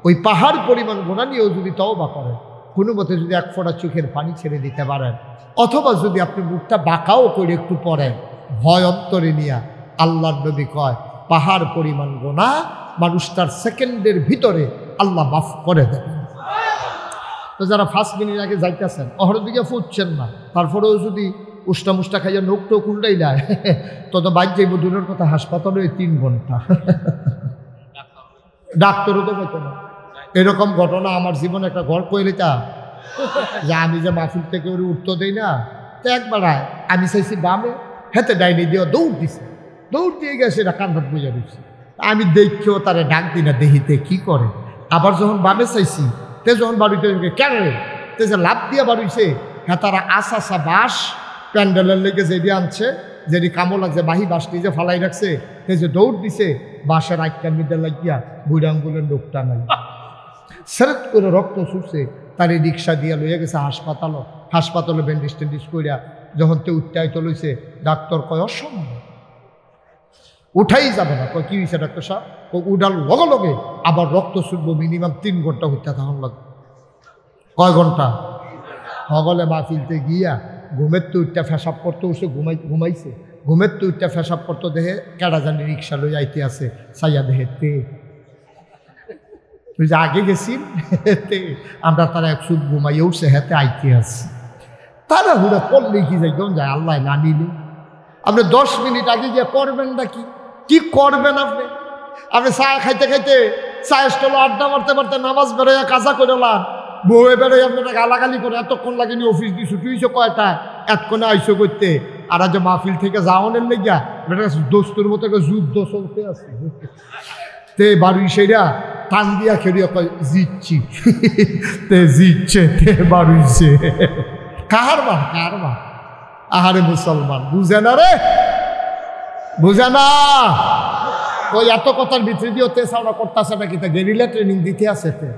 ওই পাহাড় পরিমাণ গুনাহ নিয়েও যদি তওবা করেন, কোনো মতে যদি এক ফোঁটা চোখের পানি ছেড়ে দিতে পারেন, অথবা যদি আপনি মুখটা বাঁকাও করে একটু পড়েন ভয় অন্তরে নিয়ে, আল্লাহর নবী কয় পাহাড় পরিমাণ গুনাহ মানুষ তার সেকেন্ডের ভিতরে আল্লাহ মাফ করে দেবেন। তো যারা 5 মিনিট আগে যাইতেছেন অহর দিকে ফুটছেন না, তারপরেও যদি উষ্টা মুষ্টা খাইয়া নোক টোক উল্টাই যায়, তত বাইক যাইব দূরের কথা, হাসপাতালে 3 ঘন্টা ডাক্তারও তো পেত না। এরকম ঘটনা আমার জীবনে একটা ঘর কইলেটা যে আমি যে মাহফিল থেকে ওর উঠতে দেই না, তো একবার আমি চাইছি বামে, হেতে ডাইনি দিয়ে দৌড় দিছে, দৌড় দিয়ে গেছে, এটা কান্ধাত বুঝে দিচ্ছে। আমি দেখেও তারা ডাক দিই না, দেখিতে কি করে। আবার যখন বামে চাইছি, তে যখন বাড়িতে কেন তে যে লাভ দিয়া বাড়িছে, হ্যাঁ তারা আসা বাঁশ প্যান্ডেলের লেগে যেদি আনছে, যেদি কামো লাগছে বাহি বাঁশ নিজে ফালাই রাখছে, তে যে দৌড় দিছে, বাঁশের আইকার মিডে লাগিয়া বুড়ি আঙ্গুলের লোকটা নাই, সেরেট করে রক্ত ছুটছে, তার রিক্সা দিয়া লইয়া গেছে হাসপাতালে ব্যান্ডেজ টেন্ডিজ করিয়া যখন তে উঠাই তো লইছে, ডাক্তার কয় অসম্ভব, উঠাই যাবে না। কয় কি হয়েছে ডাক্তার সাহেব? উঠার লগে লগে আবার রক্ত ছুটবো, মিনিমাম 3 ঘন্টা হইতে তখন লাগবে। কয় ঘন্টা? হগলে মাহফিলতে গিয়া ঘুমের তো উঠটা ফেসাব করতে উঠছে, ঘুমাইছে, ঘুমের তো উঠটা ফেসাব করতে দেখে কেডা জানি রিক্সা লই আইতে আছে, সাইয়া দেহে তে তুই যে আগে গেছি আমরা তারা 100 ঘুমাইয়ে উঠছে, হেতে আইতে আছে। তারা হুড়া করলেই কি যাই কেমন যায়, আল্লাহ না নিলে আপনি 10 মিনিট আগে গিয়ে করবেন না কি করবেন? আপনি চা খাইতে খাইতে চায়ের স্টলে আড্ডা মারতে মারতে নামাজ বেরোয়া কাজা করে বউয়ে বেরোয় আপনারা গালাগালি করে, এতক্ষণ লাগেনি অফিস দিয়ে ছুটি হয়েছে কয়টা, এতক্ষণে আইসো করতে। আর যে মাহফিল থেকে যাওয়ানের লেগা দোস্তুর মতো যুদ্ধ চলতে আছে, তে বাড়ি সেরা টান দিয়া খেলিয়া কয় জিতছি, তে জিতছে, তে বাড়িছে, কার বার? আহারে মুসলমান বুঝে না রে, বুঝে না। ওই এত কথার ভিতরে দিয়েও তে সাউনা করতেছে নাকি, তা গেরিলা ট্রেনিং দিতে আছে তে।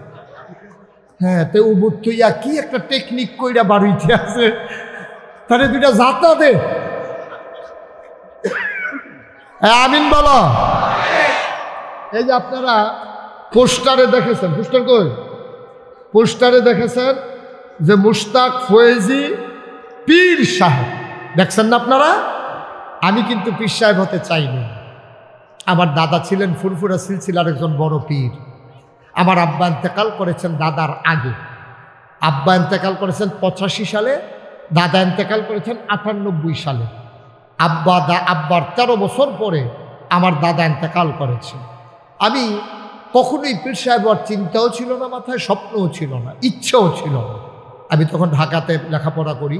হ্যাঁ, তে উবুর তুইয়া কি একটা টেকনিক কইরা বাড়িতে আছে, তাহলে 2টা জাতা দে। আমিন বলো। এই যে আপনারা পোস্টারে দেখেছেন, পোস্টার কই, পোস্টারে দেখেছেন যে মুশতাক ফয়েজি পীর সাহেব, দেখছেন না আপনারা? আমি কিন্তু পীর সাহেব হতে চাইনি। আমার দাদা ছিলেন ফুরফুরা সিলসিলার একজন বড় পীর। আমার আব্বা ইন্তেকাল করেছেন দাদার আগে। আব্বা ইন্তেকাল করেছেন 85 সালে, দাদা ইন্তেকাল করেছেন 98 সালে। আব্বার 13 বছর পরে আমার দাদা ইন্তেকাল করেছে। আমি কখনোই পীর সাহেব আর চিন্তাও ছিল না মাথায়, স্বপ্নও ছিল না, ইচ্ছেও ছিল না। আমি তখন ঢাকাতে লেখাপড়া করি।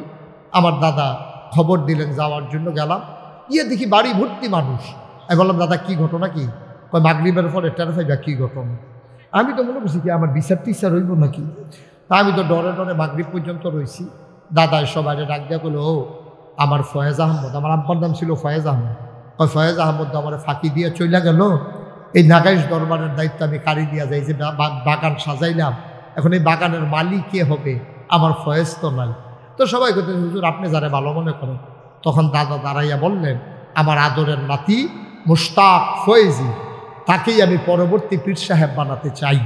আমার দাদা খবর দিলেন যাওয়ার জন্য, গেলাম। গিয়ে দেখি বাড়ি ভর্তি মানুষ। আমি বললাম দাদা কি ঘটনা কি? কয় মাগরিবের পরে টেরফাইবা কি ঘটনা? আমি তো মনে করছি কি আমার বিচার টিচার রইব নাকি। তা আমি তো ডরে ডরে মাগরিব পর্যন্ত রয়েছি। দাদা সবাই ডাক দেওয়া করলো, ও আমার ফয়েজ আহমদ, আমার আব্বার নাম ছিল ফয়েজ আহমদ। ওই ফয়েজ আহমদ আমার ফাঁকি দিয়ে চলে গেল। এই নাগাইশ দরবারের দায়িত্ব আমি কারি দিয়া যাই, যে বাগান সাজাইলাম, এখন এই বাগানের মালিক কে হবে? আমার ফয়েজ তো নাই। তো সবাই কথা, হুজুর আপনি যারা ভালো মনে করেন। তখন দাদা দাঁড়াইয়া বললেন, আমার আদরের নাতি মুশতাক ফয়েজি, তাকেই আমি পরবর্তী পীর সাহেব বানাতে চাই।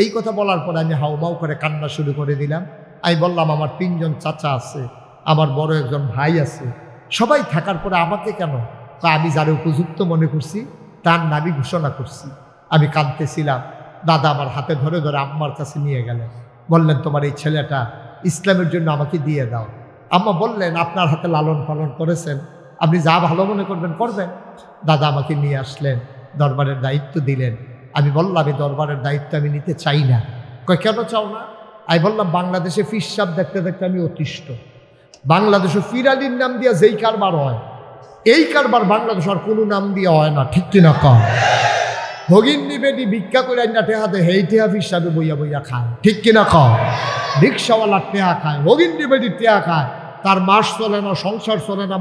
এই কথা বলার পরে আমি হাউমাউ করে কান্না শুরু করে দিলাম। আমি বললাম আমার 3 জন চাচা আছে, আমার বড় একজন ভাই আছে, সবাই থাকার পরে আমাকে কেন? আমি যারা উপযুক্ত মনে করছি তার নামই ঘোষণা করছি। আমি কাঁদতেছিলাম। দাদা আমার হাতে ধরে ধরে আম্মার কাছে নিয়ে গেলেন, বললেন তোমার এই ছেলেটা ইসলামের জন্য আমাকে দিয়ে দাও। আম্মা বললেন আপনার হাতে লালন পালন করেছেন, আপনি যা ভালো মনে করবেন করবেন। দাদা আমাকে নিয়ে আসলেন, দরবারের দায়িত্ব দিলেন। আমি বললাম এই দরবারের দায়িত্ব আমি নিতে চাই না। কয় কেন চাও না? আমি বললাম বাংলাদেশে ফির সাহেব দেখতে দেখতে আমি অতিষ্ঠ। বাংলাদেশে ফির আলীর নাম দিয়া যেই কারবার হয়, এই কারবার বাংলাদেশ আর কোনো নাম দিয়ে হয় না, ঠিক কিনা কম? ভগিন নিবেদি ভিক্ষা করে না টেহা দেয়, হেই টেহা ফির সাহেবে বইয়া বইয়া খায়, ঠিক কিনা কম? রিক্সাওয়ালা টেহা খায়, ভগিন নিবেদি টেহা খায়, তার মাস চলে না, সংসার চলে না,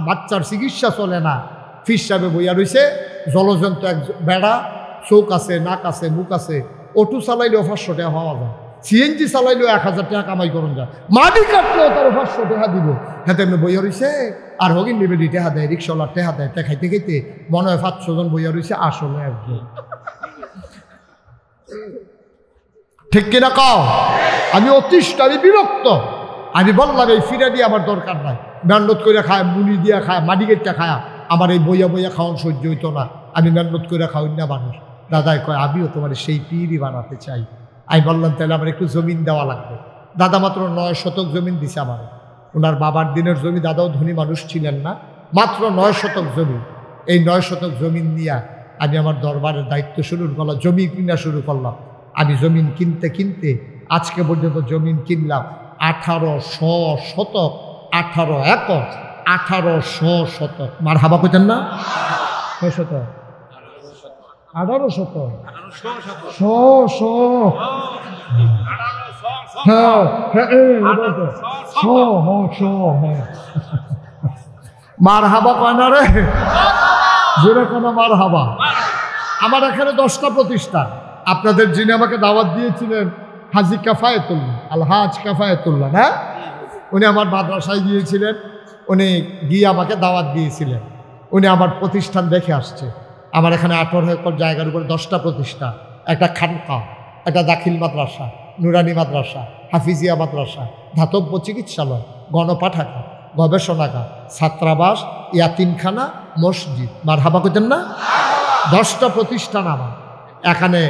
বাচ্চার চিকিৎসা চলে না। ফির সাহেবে বইয়া রয়েছে, জলজন্ত এক বেড়া, চোখ আছে, নাক আছে, মুখ আছে। অটো চালাইলেও 500 টাকা হওয়া যায়, সিএনজি চালাইলেও 1000 টাকা কামাই করুন যায়, মাটি কাটলেও তার 500 টাকা দিব। হ্যাঁ তেমনি বইয়া রয়েছে। আর হগিন নিবেদি টেহা দেয়, রিক্সাওয়ালা টেহা দেয়, তে খাইতে খাইতে মনে হয় 500 জন বইয়া রয়েছে, আসলে একজন। ঠিক কিনা কও? আমি অতিষ্ঠ, আমি বিরক্ত। আমি বললাম এই ফিরে দিয়ে আমার দরকার নাই, মেহনত করে খায়, মুনি দিয়া খায়, মাটি কেটটা খায়, আমার এই বইয়া বইয়া খাওয়ান সহ্য হইতো না, আমি মেহনত করে খাওয়াই না মানুষ। দাদাই কয় আমিও তোমার সেই পীরই বানাতে চাই। আমি বললাম তাহলে আমার একটু জমিন দেওয়া লাগবে। দাদা মাত্র 9 শতক জমিন দিছে আমার। ওনার বাবার দিনের জমি, দাদাও ধনী মানুষ ছিলেন না, মাত্র 9 শতক জমি। এই 9 শতক জমিন নিয়ে আমি আমার দরবারের দায়িত্ব শুরু করলাম, জমি কিনা শুরু করলাম। আমি জমিন কিনতে কিনতে আজকে পর্যন্ত জমিন কিনলাম 1800 শতক, 18 একর, 1800 শতক। মার হাবা কইতেন না? 6 শতক, 18 শতক, 100 হ্যাঁ হ্যাঁ, মার হাবা কয় না রে, জোরে কোনো মার হাবা। আমার এখানে 10টা প্রতিষ্ঠান। আপনাদের যিনি আমাকে দাওয়াত দিয়েছিলেন হাজি কাফায়েতুল্লাহ, আলহাজ কাফায়েতুল্লাহ, না, উনি আমার মাদ্রাসায় গিয়েছিলেন, উনি গিয়ে আমাকে দাওয়াত দিয়েছিলেন। উনি আমার প্রতিষ্ঠান দেখে আসছে। আমার এখানে 18 একর জায়গার উপরে 10টা প্রতিষ্ঠান, একটা খানকা, একটা দাখিল মাদ্রাসা, নুরানি মাদ্রাসা, হাফিজিয়া মাদ্রাসা, ধাতব্য চিকিৎসালয়, গণপাঠাগার, গবেষণাগার, ছাত্রাবাস, ইয়াতিমখানা, মসজিদ। মার হাবা কইতেন না? 10টা প্রতিষ্ঠান আমার। এখানে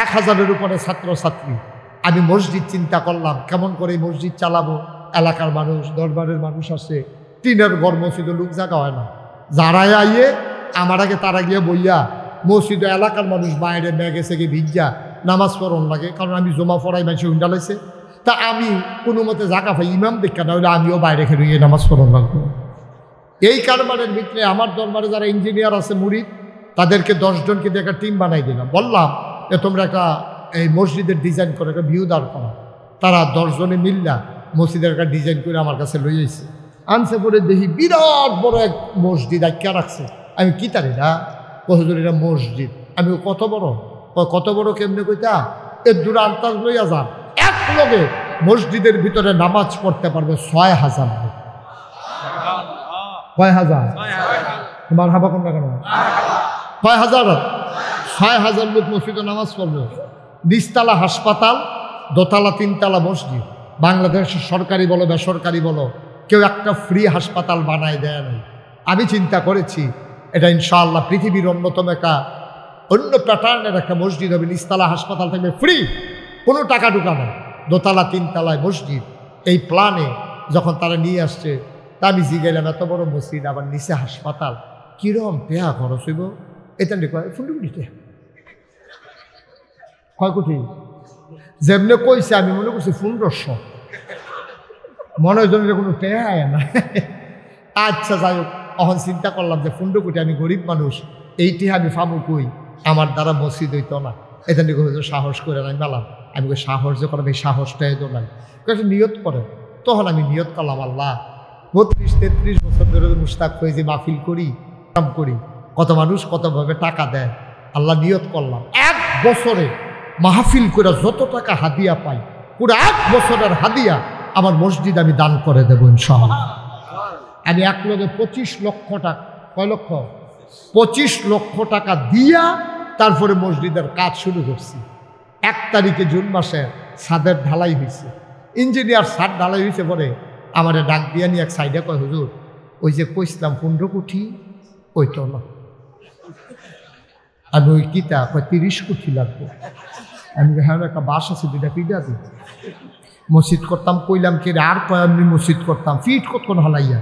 1000-এর উপরে ছাত্রছাত্রী। আমি মসজিদ চিন্তা করলাম কেমন করে মসজিদ চালাবো। এলাকার মানুষ, দরবারের মানুষ আছে, টিনের ঘর, মসজিদে লোক জায়গা হয় না। যারাই আইয়ে আমার আগে তারা গিয়ে বইয়া মসজিদে, এলাকার মানুষ বাইরে ব্যাগে সেগে ভিজা নামাজ পড়ন লাগে, কারণ আমি জমা পড়াই মানুষ উন্ডালাইছে। তা আমি কোনো মতে জায়গা পাই, ইমাম দেখা না হলে আমিও বাইরে খেয়ে নামাজ পড়ন লাগবো। এই কারবারের ভিতরে আমার দরবারে যারা ইঞ্জিনিয়ার আছে মুরিদ, তাদেরকে 10 জনকে দিয়ে একটা টিম বানাই দিলাম। বললাম যে তোমরা একটা এই মসজিদের ডিজাইন করে একটা ভিউ দাঁড় করো। তারা 10 জনে মিললা মসজিদের একটা ডিজাইন করে আমার কাছে লই আইছে। আনছে পরে দেখি বিরাট বড় এক মসজিদ আইকা রাখছে। আমি কি তারি না কতদূর এটা মসজিদ। আমি কত বড়, কত বড় কেমনে কইতা, এর দূরে আন্তাজ লইয়া যান, এক লগে মসজিদের ভিতরে নামাজ পড়তে পারবে 6000 লোক। কয় হাজার? তোমার হাবা কোন কেন? কয় হাজার? 6,000 লোক মসজিদে নামাজ পড়বে। নিচতলা হাসপাতাল, দোতলা তিনতলা মসজিদ। বাংলাদেশের সরকারি বলো বেসরকারি বলো, কেউ একটা ফ্রি হাসপাতাল বানায় দেয় নাই। আমি চিন্তা করেছি এটা ইনশাআল্লাহ পৃথিবীর অন্যতম একটা অন্য প্যাটার্নের একটা মসজিদ হবে। নিচতলা হাসপাতাল থাকবে ফ্রি, কোনো টাকা ঢুকা নেই। দোতলা তিনতলায় মসজিদ। এই প্ল্যানে যখন তারা নিয়ে আসছে, তা আমি জিগাইলাম এত বড় মসজিদ আবার নিচে হাসপাতাল, কিরম টেহা খরচ হইব? এটা কয় 15 কোটি টাকা। কয় কোটি? যেমনি কইছে আমি মনে করছি 1500, মনে হয় জন্য কোনো টেহা না। আচ্ছা যাই হোক, তখন চিন্তা করলাম যে 15 কোটি, আমি গরিব মানুষ, এই টেহা আমি ফামু কই, আমার দ্বারা মসজিদ হইতো না। এটা নিয়ে সাহস করে নাই মেলাম। আমি সাহস যে করলাম, এই সাহসটাই তো নাই, নিয়ত করে। তখন আমি নিয়ত করলাম, আল্লাহ 32-33 বছর ধরে মুস্তাক হয়ে যে মাহফিল করি, কাম করি, কত মানুষ কতভাবে টাকা দেয়। আল্লাহ নিয়ত করলাম 1 বছরে মাহফিল করে যত টাকা হাদিয়া পাই, পুরো 1 বছরের হাদিয়া আমার মসজিদ আমি দান করে দেবো ইনশাআল্লাহ। আমি 1,25 লক্ষ টাকা, কয় লক্ষ? 25 লক্ষ টাকা দিয়া তারপরে মসজিদের কাজ শুরু করছি। 1 তারিখে জুন মাসে ছাদের ঢালাই হয়েছে, ইঞ্জিনিয়ার ছাদ ঢালাই হয়েছে। পরে আমার ডাক দিয়া নিয়ে এক সাইডে কয়, হুজুর ওই যে কইছিলাম 15 কোটি, ওই তো না। আমি ওই কিতা কয় 30 কোটি লাগবে। আমি হ্যাঁ একটা বাস আছে, 2টা পিঠা দিই মসজিদ করতাম। কইলাম কি আর কয় আমি মসজিদ করতাম, ফিট কতক্ষণ হলাইয়া।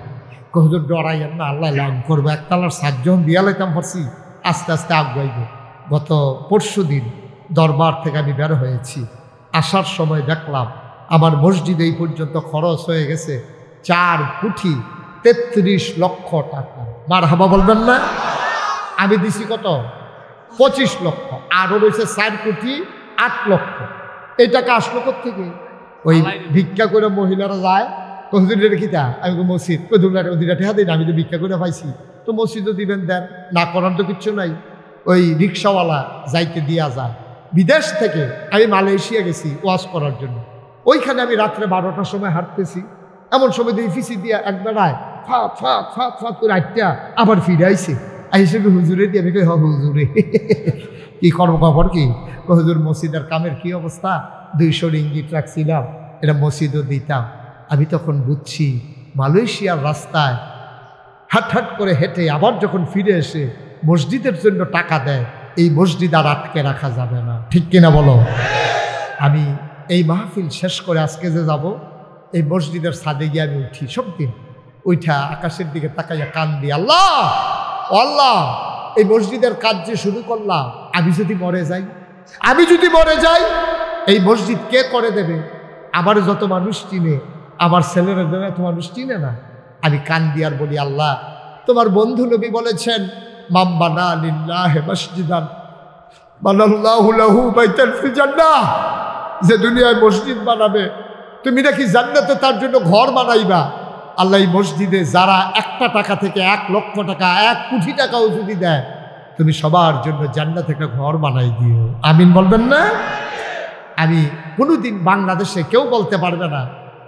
হুজুর ডরাইয়া না, আল্লাহ লাইন করবো। একতলার সাতজন দিয়া লাইতাম পারছি, আস্তে আস্তে আগাইব। গত পরশু দিন দরবার থেকে আমি বের হয়েছি, আসার সময় দেখলাম আমার মসজিদে এই পর্যন্ত খরচ হয়ে গেছে 4 কোটি 33 লক্ষ টাকা। মারহাবা বলবেন না? আমি দিছি কত? 25 লক্ষ। আরও রয়েছে 4 কোটি 8 লক্ষ। এই টাকা আসলো কোত্থেকে? ওই ভিক্ষা করে মহিলারা যায়, হুজুরের কিতা আমি মসজিদ দুটা টেহা দিন, আমি তো ভিক্ষা করে পাইছি, তো মসজিদও দিবেন, দেন, না করার তো কিচ্ছু নাই। ওই রিক্সাওয়ালা যাইতে দিয়া যায়। বিদেশ থেকে আমি মালয়েশিয়া গেছি ওয়াজ করার জন্য, ওইখানে আমি রাত্রে 12টার সময় হাঁটতেছি, এমন সময় দিয়ে ফিসি দিয়া একবেলায় ফাঁক ফাঁক ফাঁক ফাঁক করে আটটা আবার ফিরে আইসে। আইসে হুজুরে দিয়ে আমি কই, হুজুরে কি করবো খবর কি? হুজুর মসজিদের কামের কি অবস্থা, 200 রিঙ্গিট রাখছিলাম, এটা মসজিদও দিতাম। আমি তখন বুঝছি মালয়েশিয়ার রাস্তায় হাট হাট করে হেঁটে আবার যখন ফিরে এসে মসজিদের জন্য টাকা দেয়, এই মসজিদ আর আটকে রাখা যাবে না, ঠিক কিনা বলো? আমি এই মাহফিল শেষ করে আজকে যে যাব, এই মসজিদের ছাদে গিয়ে আমি উঠি সব দিন, উঠা আকাশের দিকে তাকাইয়া কান দিই, আল্লাহ আল্লাহ, এই মসজিদের কাজ যে শুরু করলাম, আমি যদি মরে যাই, আমি যদি মরে যাই, এই মসজিদ কে করে দেবে? আমার যত মানুষ চিনে, আমার ছেলেরা এত মানুষ চিনে না। আমি কান দিয়ে আর বলি, আল্লাহ তোমার বন্ধু নবী বলেছেন, মান বানা লিল্লাহি মসজিদান বানাল্লাহু লাহু বাইতান ফিল জান্নাহ, যে দুনিয়ায় মসজিদ বানাবে তুমি নাকি জান্নাতে তার জন্য ঘর বানাইবা। আল্লাহ এই মসজিদে যারা 1টা টাকা থেকে 1 লক্ষ টাকা 1 কোটি টাকাও যদি দেয়, তুমি সবার জন্য জান্নাতে একটা ঘর বানাই দিও। আমিন বলবেন না? আমি কোনোদিন বাংলাদেশে কেউ বলতে পারবে না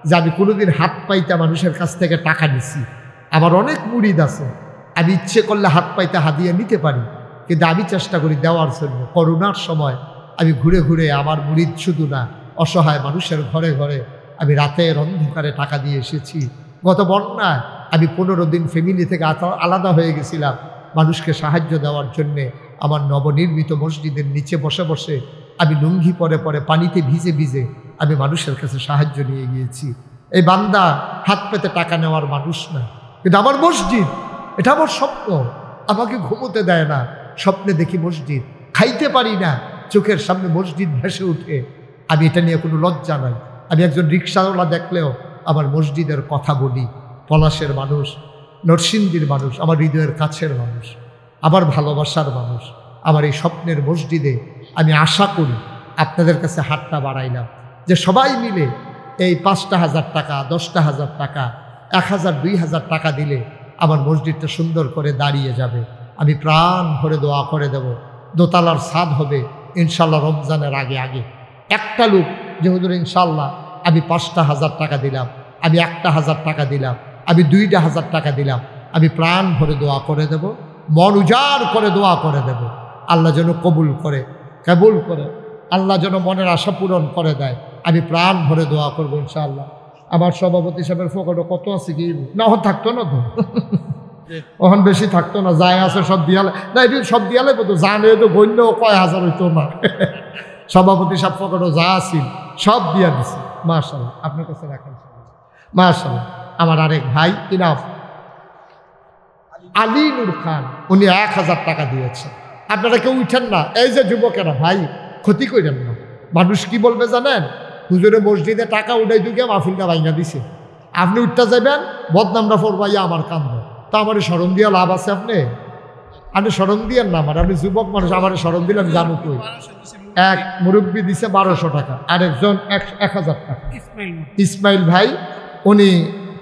যে আমি কোনোদিন হাত পাইতে মানুষের কাছ থেকে টাকা নিছি। আমার অনেক মুরিদ আছে, আমি ইচ্ছে করলে হাত পাইতে হাদিয়া নিতে পারি, কিন্তু আমি চেষ্টা করি দেওয়ার জন্য। করোনার সময় আমি ঘুরে ঘুরে আমার মুরিদ শুধু না, অসহায় মানুষের ঘরে ঘরে আমি রাতের অন্ধকারে টাকা দিয়ে এসেছি। গত বন্যায় আমি 15 দিন ফ্যামিলি থেকে আলাদা হয়ে গেছিলাম মানুষকে সাহায্য দেওয়ার জন্যে। আমার নবনির্মিত মসজিদের নিচে বসে বসে আমি লুঙ্গি পরে পরে পানিতে ভিজে ভিজে আমি মানুষের কাছে সাহায্য নিয়ে গিয়েছি। এই বান্দা হাত পেতে টাকা নেওয়ার মানুষ না, কিন্তু আমার মসজিদ এটা আমার স্বপ্ন, আমাকে ঘুমোতে দেয় না। স্বপ্নে দেখি মসজিদ, খাইতে পারি না, চোখের সামনে মসজিদ ভেসে উঠে। আমি এটা নিয়ে কোনো লজ্জা নাই। আমি একজন রিক্সাওয়ালা দেখলেও আমার মসজিদের কথা বলি। পলাশের মানুষ, নরসিংদীর মানুষ, আমার হৃদয়ের কাছের মানুষ, আমার ভালোবাসার মানুষ। আমার এই স্বপ্নের মসজিদে আমি আশা করি, আপনাদের কাছে হাতটা বাড়াইলাম যে সবাই মিলে এই 5,000 টাকা, 10,000 টাকা, 1,000, 2,000 টাকা দিলে আমার মসজিদটা সুন্দর করে দাঁড়িয়ে যাবে। আমি প্রাণ ভরে দোয়া করে দেব, দোতলার ছাদ হবে ইনশাল্লাহ রমজানের আগে আগে। একটা লোক যে হুজুর ইনশাল্লাহ আমি 5,000 টাকা দিলাম, আমি 1,000 টাকা দিলাম, আমি 2,000 টাকা দিলাম, আমি প্রাণ ভরে দোয়া করে দেব মন উজাড় করে দোয়া করে দেব, আল্লাহ যেন কবুল করে আল্লাহ যেন মনের আশা পূরণ করে দেয়। আমি প্রাণ ভরে দোয়া করবো ইনশাআল্লাহ। আমার সভাপতি সাহেবের ফোকটে কত আছে কি না, ওখান থাকতো না তো, ওখান বেশি থাকতো না, যায় আছে সব দিয়ালে না, এটি সব দিয়ালে বলতো, জানে তো গণ্য কয় হাজার হইতো না। সভাপতি সাহেব ফোকটে যা আসিল সব দিয়া দিছে। মাশাআল্লাহ, আপনার কাছে রাখেন। মাশাআল্লাহ। আমার আরেক ভাই কি নাম, আলী নূর খান, উনি 1000 টাকা দিয়েছেন। আপনারা কেউ উঠেন না, এই যে যুবকেরা ভাই ক্ষতি করেন না। মানুষ কি বলবে জানেন, হুজুরে মসজিদে টাকা উঠাই দুকে মাহফিলটা ভাঙা দিছে, আপনি উঠতে যাবেন বদনামটা ফরবাইয়া আমার কান্দ, তা আমার স্মরণ দিয়ে লাভ আছে? আপনি স্মরণ দিয়েন না আমার, আপনি যুবক মানুষ, আমার স্মরণ দিলে আমি জানো কই। এক মুরব্বী দিছে 1200 টাকা, আরেকজন 1000 টাকা। ইসমাইল ভাই উনি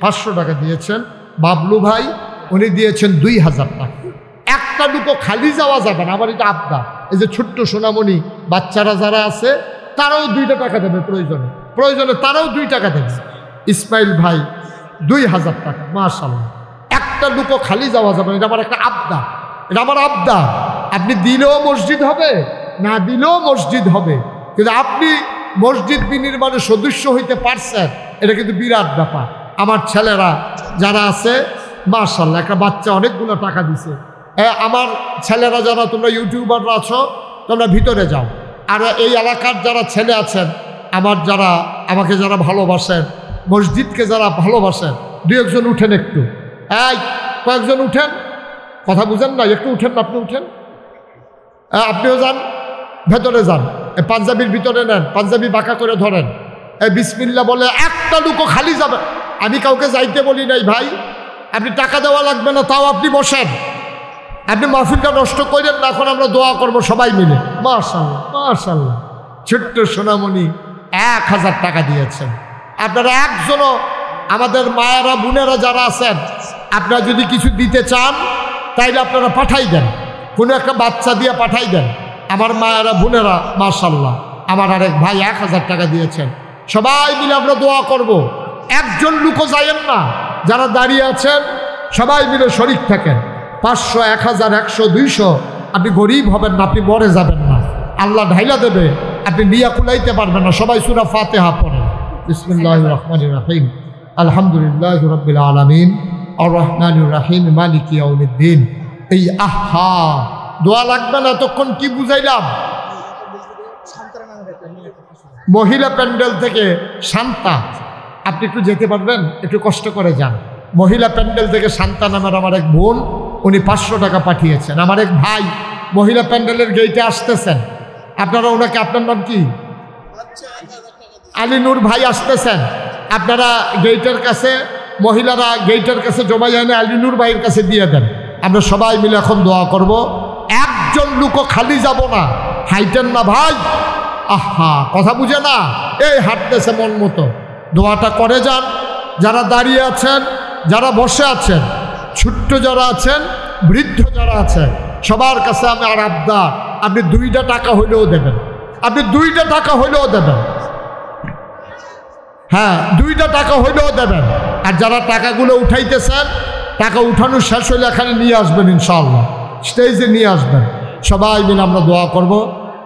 500 টাকা দিয়েছেন। বাবলু ভাই উনি দিয়েছেন 2000 টাকা। একটা দুটো খালি যাওয়া যাবে না, আমার এটা আবদা। এই যে ছোট্ট সোনামণি বাচ্চারা যারা আছে তারাও 2 টাকা দেবে, প্রয়োজনে তারাও 2 টাকা দেবে। ইসমাইল ভাই 2000 টাকা। মাশাআল্লাহ, একটা দুটো খালি যাওয়া যাবে না, এটা আমার একটা আবদা, এটা আমার আবদা। আপনি দিলেও মসজিদ হবে, না দিলেও মসজিদ হবে, কিন্তু আপনি মসজিদ বিনির্মাণের সদস্য হইতে পারছেন, এটা কিন্তু বিরাট ব্যাপার। আমার ছেলেরা যারা আছে মাশাআল্লাহ, একটা বাচ্চা অনেকগুলো টাকা দিছে। আমার ছেলেরা যারা, তোমরা ইউটিউবাররা আছো, তোমরা ভিতরে যাও। আর এই এলাকার যারা ছেলে আছেন, আমার যারা, আমাকে যারা ভালোবাসেন, মসজিদকে যারা ভালোবাসেন, 2-1জন উঠেন একটু। এই কয়েকজন উঠেন, কথা বুঝেন না, একটু উঠেন না, আপনি উঠেন, আপনিও যান, ভেতরে যান। এই পাঞ্জাবির ভিতরে নেন, পাঞ্জাবি বাঁকা করে ধরেন, এই বিসমিল্লাহ বলে একটা লুকো খালি যাবে। আমি কাউকে যাইতে বলি নাই ভাই, আপনি টাকা দেওয়া লাগবে না, তাও আপনি বসেন, আপনি মাহফিলটা নষ্ট করেন না। এখন আমরা দোয়া করবো সবাই মিলে। মাশাআল্লাহ মাশাআল্লাহ, ছোট্ট সোনামণি 1000 টাকা দিয়েছেন। আপনারা একজনও, আমাদের মায়েরা বোনেরা যারা আছেন, আপনারা যদি কিছু দিতে চান তাইলে আপনারা পাঠাই দেন, কোনো একটা বাচ্চা দিয়ে পাঠাই দেন। আমার মায়েরা বোনেরা মাশাআল্লাহ, আমার আরেক ভাই 1000 টাকা দিয়েছেন। সবাই মিলে আমরা দোয়া করব। একজন লোকও যাইয়েন না, যারা দাঁড়িয়ে আছেন সবাই মিলে শরীক থাকেন। 500, 1000, 100, 200, আপনি গরিব হবেন না, আপনি মরে যাবেন না, আল্লাহ ঢাইলা দেবে, আপনি নিয়া কুলাইতে পারবেন না। সবাই সূরা ফাতিহা পড়েন। বিসমিল্লাহির রহমানির রহিম, আলহামদুলিল্লাহি রাব্বিল আলামিন, আর রহমানির রহিম, মালিকি ইয়াউমিদ্দিন। এই আহা দোয়া লাগবে না, তখন কি বুঝাইলাম? মহিলা প্যান্ডেল থেকে শান্তা, আপনি একটু যেতে পারবেন, একটু কষ্ট করে যান। মহিলা প্যান্ডেল থেকে শান্তা নামের আমার এক বোন, উনি 500 টাকা পাঠিয়েছেন। আমার এক ভাই মহিলা প্যান্ডেলের গেইটে আসতেছেন, আপনারা ওনাকে, আপনার নাম কি? আলী নূর ভাই আসতেছেন। আপনারা গেইটের কাছে, মহিলারা গেইটের কাছে জমা যায় না, আলী নূর ভাইয়ের কাছে দিয়ে দেন। আমরা সবাই মিলে এখন দোয়া করব। একজন লোকও খালি যাব না, হাইটেন না ভাই। আহা কথা বুঝে না, এই হাঁটতেছে মন মতো, দোয়াটা করে যান। যারা দাঁড়িয়ে আছেন, যারা বসে আছেন, ছোট্ট যারা আছেন, বৃদ্ধ যারা আছেন, সবার কাছে আমি আর আবদার, আপনি 2টা টাকা হইলেও দেবেন, আপনি 2টা টাকা হইলেও দেবেন, হ্যাঁ 2টা টাকা হইলেও দেবেন। আর যারা টাকাগুলো উঠাইতেছেন, টাকা উঠানো শেষ হইলে এখানে নিয়ে আসবেন, ইনশাআল্লাহ স্টেজে নিয়ে আসবেন। সবাই মিলে আমরা দোয়া করব,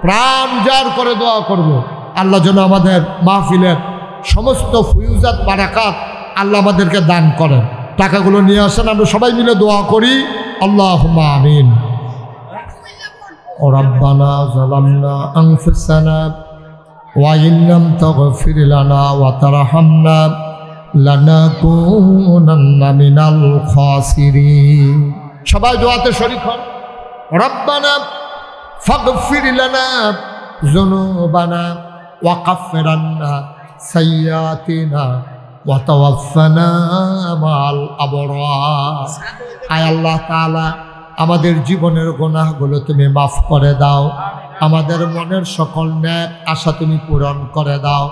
প্রাণ জার করে দোয়া করব। আল্লাহ যেন আমাদের মাহফিলের সমস্ত ফুয়ুজাত বারাকাত আল্লাহ আমাদেরকে দান করেন। টাকাগুলো নিয়ে আসেন, আমরা সবাই মিলে দোয়া করি। আল্লাহুম্মা আমিন। রব্বানা যালামনা আনফুসানা ওয়া ইন লাম তাগফির লানা ওয়া তারহামনা লানাকুনান্না মিনাল খাসিরিন। সবাই দোয়াতে শরীক হন। রব্বানা ফাগফির লানা যুনুবানা ওয়া কাফির আন্না সাইয়্যাতিনা ওয়া তাওয়াফানা মাল আবরার। আয় আল্লাহ তাআলা, আমাদের জীবনের গুনাহগুলো তুমি মাফ করে দাও, আমাদের মনের সকল নেক আশা তুমি পূরণ করে দাও,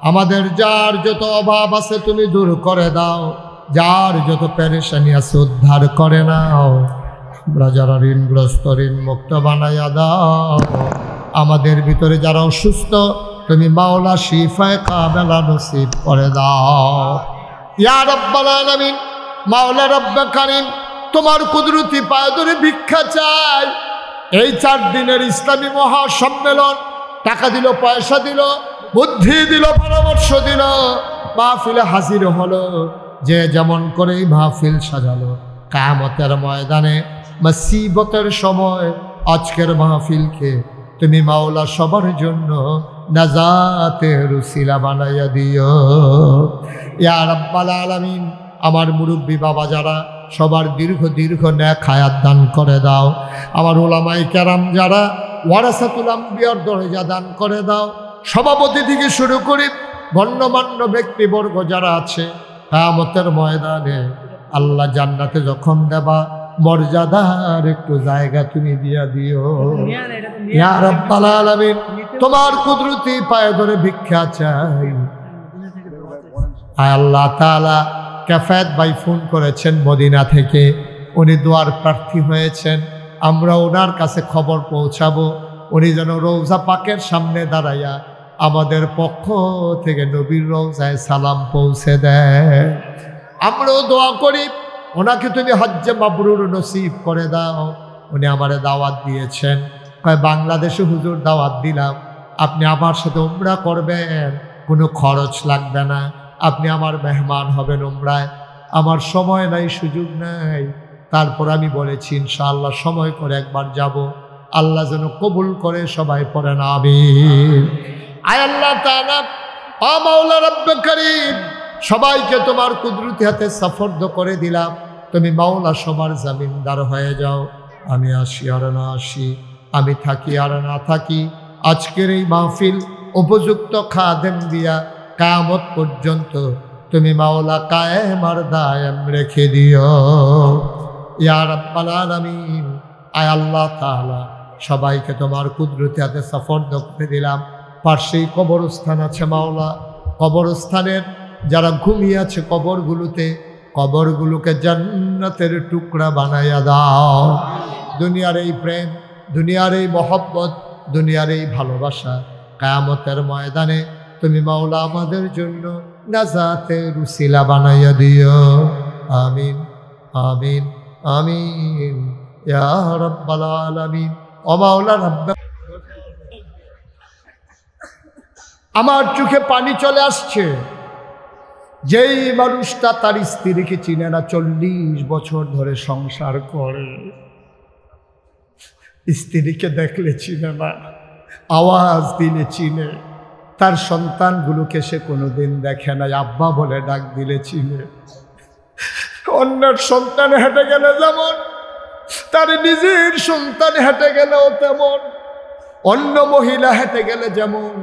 আমাদের যার যত অভাব আছে তুমি দূর করে দাও, যার যত পেরেশানি আছে উদ্ধার করে নাও। আমরা যারা ঋণগ্রস্ত, ঋণ মুক্ত বানাইয়া দাও। আমাদের ভিতরে যারা অসুস্থ, তুমি মাওলা শিফায়ে কামেলা নসিব করে দাও। ইয়া রাব্বাল আলামিন, মাওলা রব্বে কারীম, তোমার কুদরতি পায়ে ধরে ভিক্ষা চাই। এই 4 দিনের ইসলামী মহাসম্মেলন টাকা দিল, পয়সা দিল, বুদ্ধি দিল, পরামর্শ দিল, মাহফিলে হাজির হলো, যে যেমন করেই মাহফিল সাজালো। কিয়ামতের ময়দানে মুসিবতের সময় আজকের মাহফিলকে তুমি মাওলা সবার জন্য নাজাতের উসিলা বানাইয়া দিও ইয়া রাব্বাল আলামিন। আমার মুরব্বী বাবা যারা, সবার দীর্ঘ দীর্ঘ নেক হায়াত দান করে দাও। আমার উলামায়ে কেরাম যারা, ওয়ারাসাতুল আম্বিয়ার দরজা দান করে দাও। সভাপতি থেকে শুরু করে গণ্যমান্য ব্যক্তিবর্গ যারা আছে, কিয়ামতের ময়দানে আল্লাহ জান্নাতে যখন দেবা, মর্যাদার একটু জায়গা তুমি দিয়া দিও ইয়া রাব্বাল আলামিন। তোমার কুদরতি পায়ে ধরে ভিক্ষা চাই। আল্লাহ তাআলা কাফায়েত ভাই ফোন করেছেন মদিনা থেকে, উনি দোয়ার প্রার্থী হয়েছেন। আমরা ওনার কাছে খবর পৌঁছাবো, উনি যেন রওজা পাকের সামনে দাঁড়াইয়া আমাদের পক্ষ থেকে নবীর রওজায় সালাম পৌঁছে দেয়। আমরাও দোয়া করি ওনাকে তুমি হজ্জে মাবরুর নসিব করে দাও। উনি আমারে দাওয়াত দিয়েছেন, কয় বাংলাদেশে হুজুর দাওয়াত দিলাম, আপনি আমার সাথে উমরা করবেন, কোনো খরচ লাগবে না, আপনি আমার মেহমান হবেন উমরায়। আমার সময় নাই, সুযোগ নাই, তারপর আমি বলেছি ইনশাআল্লাহ সময় করে একবার যাব। আল্লাহ যেন কবুল করে, সবাই পড়েন আমিন। আয় আল্লাহ তাআলা, ও মাওলা রব্বে করিম, সবাইকে তোমার কুদরতি হাতে সাফর্দ করে দিলাম। তুমি মাওলা সবার জামিনদার হয়ে যাও। আমি আসি আর না আসি, আমি থাকি আর না থাকি, আজকের এই মাহফিল উপযুক্ত খাদেম দিয়া কিয়ামত পর্যন্ত তুমি মাওলা কায়েম আর দায়েম রেখে দিও ইয়া রাব্বাল আলামিন। আয় আল্লাহ তাআলা, সবাইকে তোমার কুদরতি হাতে সাফর্দ করে দিলাম। পাশেই কবরস্থান আছে মাওলা, কবরস্থানের যারা ঘুমিয়ে আছে কবরগুলোতে, কবরগুলোকে জান্নাতের টুকরা বানাইয়া দাও। দুনিয়ার এই প্রেম, দুনিয়ার এই মহব্বত, দুনিয়ার এই ভালোবাসা কিয়ামতের ময়দানে তুমি মাওলা আমাদের জন্য নাজাতের উসিলা বানাইয়া দিও। আমিন আমিন আমিন ইয়া রাব্বাল আলামিন। ও মাওলা রাব্বা, আমার চোখে পানি চলে আসছে। যেই মানুষটা তার স্ত্রীকে চিনে না, 40 বছর ধরে সংসার করে, স্ত্রীকে দেখলে চিনে না, আওয়াজ দিলে চিনে, তার সন্তানগুলোকে সে কোনোদিন দেখে না, আব্বা বলে ডাক দিলে চিনে। অন্যের সন্তান হেঁটে গেলে যেমন, তার নিজের সন্তান হেঁটে গেলেও তেমন, অন্য মহিলা হেঁটে গেলে যেমন,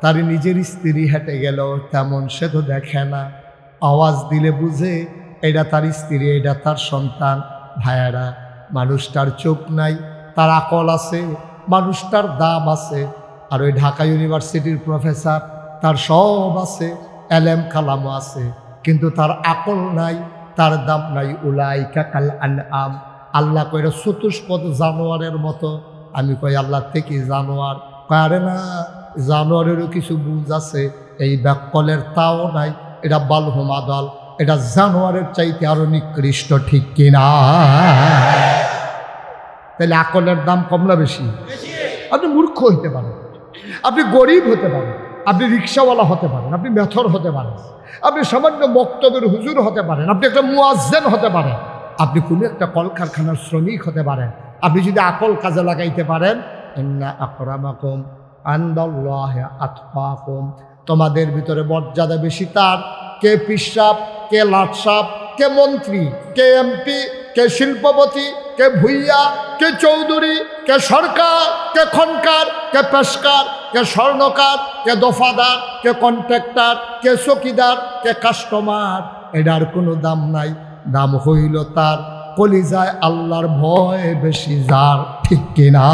তার নিজের স্ত্রী হেঁটে গেলেও তেমন। সে তো দেখে না, আওয়াজ দিলে বুঝে এটা তার স্ত্রী, এটা তার সন্তান। ভাইয়ারা, মানুষটার চোখ নাই, তার আকল আছে, মানুষটার দাম আছে। আর ওই ঢাকা ইউনিভার্সিটির প্রফেসর, তার সব আছে, এলেম কালামও আছে, কিন্তু তার আকল নাই, তার দাম নাই। উলাইকা কাল আনআম, আল্লাহ কইরা চতুষ্পদ জানোয়ারের মতো। আমি কই আল্লাহ থেকে জানোয়ার? পারে না, জানোয়ারেরও কিছু বুঝ আছে, এই ব্যাকলের তাও নাই। এটা বালহুমা দল, এটা জানোয়ারের চাইতে আরো নিকৃষ্ট, ঠিক কিনা? তাহলে আকলের দাম কম না বেশি? আপনি মূর্খ হইতে পারেন, আপনি গরিব হতে পারেন, আপনি রিক্সাওয়ালা হতে পারেন, আপনি মেথর হতে পারেন, আপনি সামান্য বক্তব্যের হুজুর হতে পারেন, আপনি একটা মুয়াজ্জিন হতে পারেন, আপনি কোনো একটা কলকারখানার শ্রমিক হতে পারেন। আপনি যদি আকল কাজে লাগাইতে পারেন, ইন্না আকরামাকুম ইনদাল্লাহি আতকাকুম, তোমাদের ভিতরে মর্যাদা বেশি তার। কে পিসাব, কে লাটসাপ, কে মন্ত্রী, কে এমপি, কে শিল্পপতি, কে ভুইয়া, কে চৌধুরী, কে সরকার, কে খনকার, কে পেশকার, কে স্বর্ণকার, কে দফাদার, কে কন্ট্রাক্টর, কে চকিদার, কে কাস্টমার, এটার কোনো দাম নাই। দাম হইল তার কলিজায় আল্লাহর ভয় বেশি যার, ঠিক কিনা?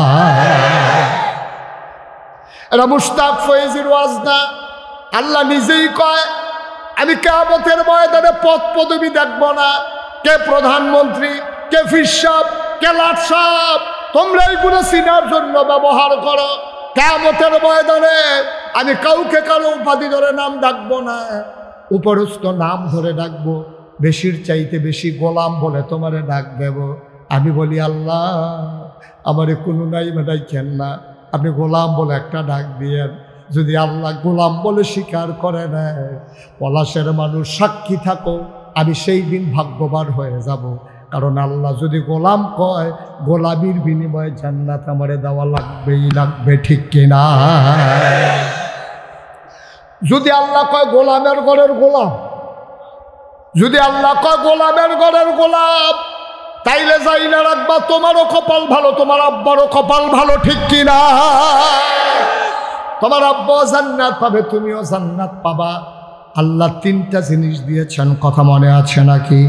এটা মুশতাক ফয়েজির ওয়াজ না, আল্লাহ নিজেই কয় আমি কিয়ামতের ময়দানে পদ পদবি দেখব না, কে প্রধানমন্ত্রী, কে ফিসাব, কে লাটসাপ, তোমরা এইগুলো চিনার জন্য ব্যবহার করো। কিয়ামতের ময়দানে আমি কাউকে কারো উপাধি ধরে নাম ডাকবো না, উপরস্থ নাম ধরে ডাকবো। বেশির চাইতে বেশি গোলাম বলে তোমারে ডাক দেব। আমি বলি আল্লাহ আমারে কোনো নাই ডাকেন না, আপনি গোলাম বলে একটা ডাক দিয়েন। যদি আল্লাহ গোলাম বলে স্বীকার করে নেয়, পলাশের মানুষ সাক্ষী থাকো, আমি সেই দিন ভাগ্যবান হয়ে যাব। কারণ আল্লাহ যদি গোলাম কয়, গোলামির বিনিময়ে জান্নাত আমারে দেওয়া লাগবেই লাগবে, ঠিক কিনা? যদি আল্লাহ কয় গোলামের ঘরের গোলাম, যদি আল্লাহ কয় গোলামের ঘরের গোলাম, তাইলে যাই না রাখবা তোমারও কপাল ভালো, তোমার আব্বারও কপাল ভালো, ঠিক কিনা? তোমার আব্বা জান্নাত পাবে, তুমিও জান্নাত পাবা। আল্লাহ তিনটা জিনিস দিয়েছেন, কথা মনে আছে নাকি?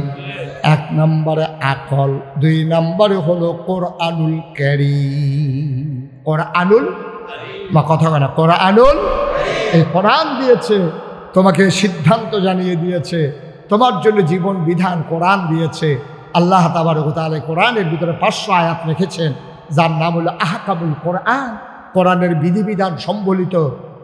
1 নম্বরে আকল, 2 নম্বরে হলো কোরআনুল কারীম। কোরআনুল বা কথা বলে কোরআনুল, এই কোরআন দিয়েছে তোমাকে, সিদ্ধান্ত জানিয়ে দিয়েছে, তোমার জন্য জীবন বিধান কোরআন দিয়েছে। আল্লাহ তাবারক ওয়া তাআলা কোরআনের ভিতরে 500 আয়াত রেখেছেন, যার নাম হলো আহকামুল কোরআন। কোরআনের বিধিবিধান সম্বলিত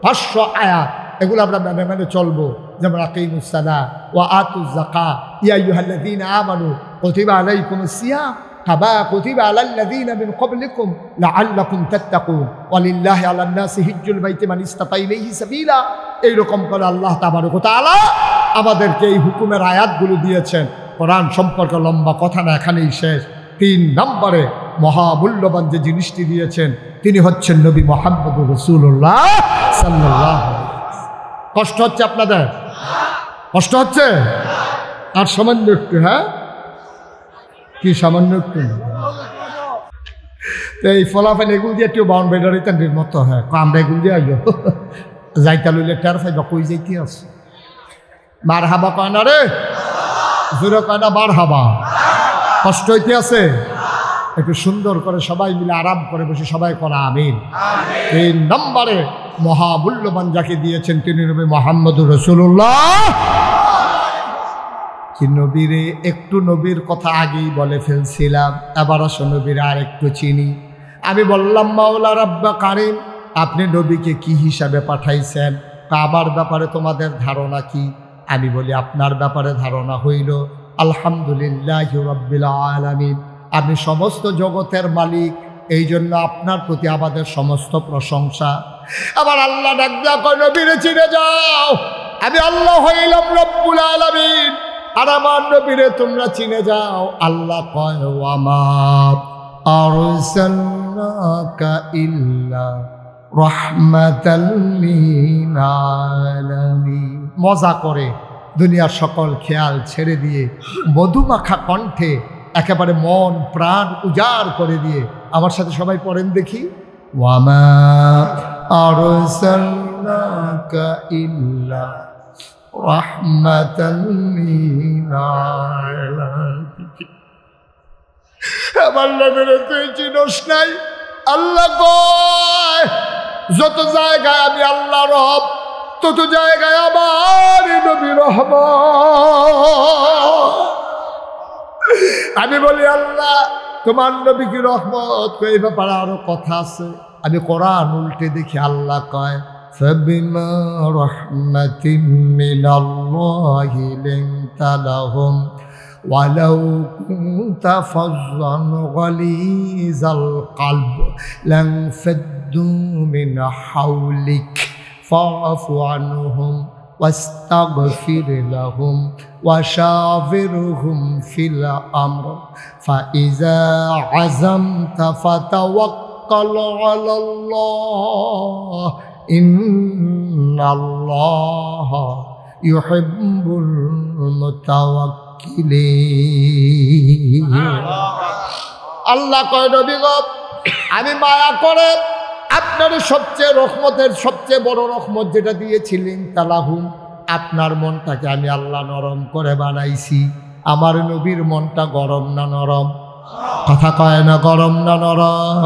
500 আয়াত, এগুলো আমরা মেনে মেনে চলবো। যেমন আকিমুস সালাহ ওয়া আতুজ যাকাত, ইয়া আইয়ুহাল্লাযীনা আমানু কুতিবা আলাইকুমুস সিয়াম কামা কুতিবা আলাল্লাযীনা মিন ক্বাবলিকুম লাআল্লাকুম তাত্তাকুন ওয়া লিল্লাহি আলান নাসি হিজ্জুল বাইতি মান ইসতাতা ইলাইহি সাবিলা। এইরকম করে আল্লাহ তাবারক ওয়া তাআলা আমাদেরকে এই হুকুমের আয়াতগুলো দিয়েছেন। কোরআন সম্পর্কে লম্বা কথা না, এখানেই শেষ। 3 নম্বরে মহামূল্যবান যে জিনিসটি দিয়েছেন, তিনি হচ্ছেন নবী মুহাম্মদুর রাসূলুল্লাহ সাল্লাল্লাহু আলাইহি ওয়াসাল্লাম। কষ্ট হচ্ছে আপনাদের? কষ্ট হচ্ছে? আর সামান্য একটু, হ্যাঁ কি সামান্য একটু, এই ফলাফল এগুলো দিয়ে একটু বাউন্ডারি তান্ডির মতো, হ্যাঁ আমরা এগুলো দিয়ে আইও যাইতা লইলে টের পাইবা কই যাইতে আছে। মার হাবা কয় না রে, জোরে কয় না বার হাবা? কষ্ট হইতে আছে? একটু সুন্দর করে সবাই মিলে আরাম করে বসে সবাই করা আমিন। 3 নম্বরে মহামূল্যবান যাকে দিয়েছেন, তিনি নবী মুহাম্মদুর রাসূলুল্লাহ। কি নবীরে, একটু নবীর কথা আগেই বলে ফেলছিলাম, এবার আসো নবীরে আর একটু চিনি। আমি বললাম মাওলা রাব্বা কারীম, আপনি নবীকে কি হিসাবে পাঠাইছেন? আমার ব্যাপারে তোমাদের ধারণা কি? আমি বলি আপনার ব্যাপারে ধারণা হইল আলহামদুলিল্লাহি রাব্বিল আলামিন, আপনি সমস্ত জগতের মালিক, এই জন্য আপনার প্রতি আমাদের সমস্ত প্রশংসা। আবার আল্লাহ ডাক দিয়া কয় নবীরে চিনে যাও, আমি আল্লাহ হইলাম রব্বুল আলামিন, আর আমার নবীরে তোমরা চিনে যাও। আল্লাহ কয় ওয়ামা আরসালনাকা ইল্লা রাহমাতাল লিল আলামিন। মজা করে দুনিয়ার সকল খেয়াল ছেড়ে দিয়ে মধুমাখা কণ্ঠে একেবারে মন প্রাণ উজাড় করে দিয়ে আমার সাথে সবাই পড়েন দেখি, ওয়ামা আরসালনাকা ইল্লা রাহমাতাল লিল আলামিন। আমার নবীরে তুই চিনস নাই? আল্লাহ কয় যত জায়গায় আমি আল্লাহ রব, তত জায়গায় আমার নবী রহমত। আমি বলি আল্লাহ তোমার নবী কি রহমত? এই ব্যাপারে আরো কথা আছে। আমি কোরআন উল্টে দেখি, আল্লাহ কয় ফাবিমা রাহমাতিন মিনাল্লাহি লিনতা লাহুম ওয়ালাউ কুনতা ফাজ্জান গালিজাল কলব লানফাদ্দু মিন হাওলিক ফাআফু আনহুম واستغفر لهم وشاورهم في الأمر فإذا عزمت فتوكل على الله إن الله يحب المتوكلين। আল্লাহ কয় নবী গো, আমি মায়া করে আপনার সবচেয়ে রহমতের সবচেয়ে বড় রহমত যেটা দিয়েছিলেন তালাহুম, আপনার মনটাকে আমি আল্লাহ নরম করে বানাইছি। আমার নবীর মনটা গরম না নরম? কথা কয় না গরম না নরম?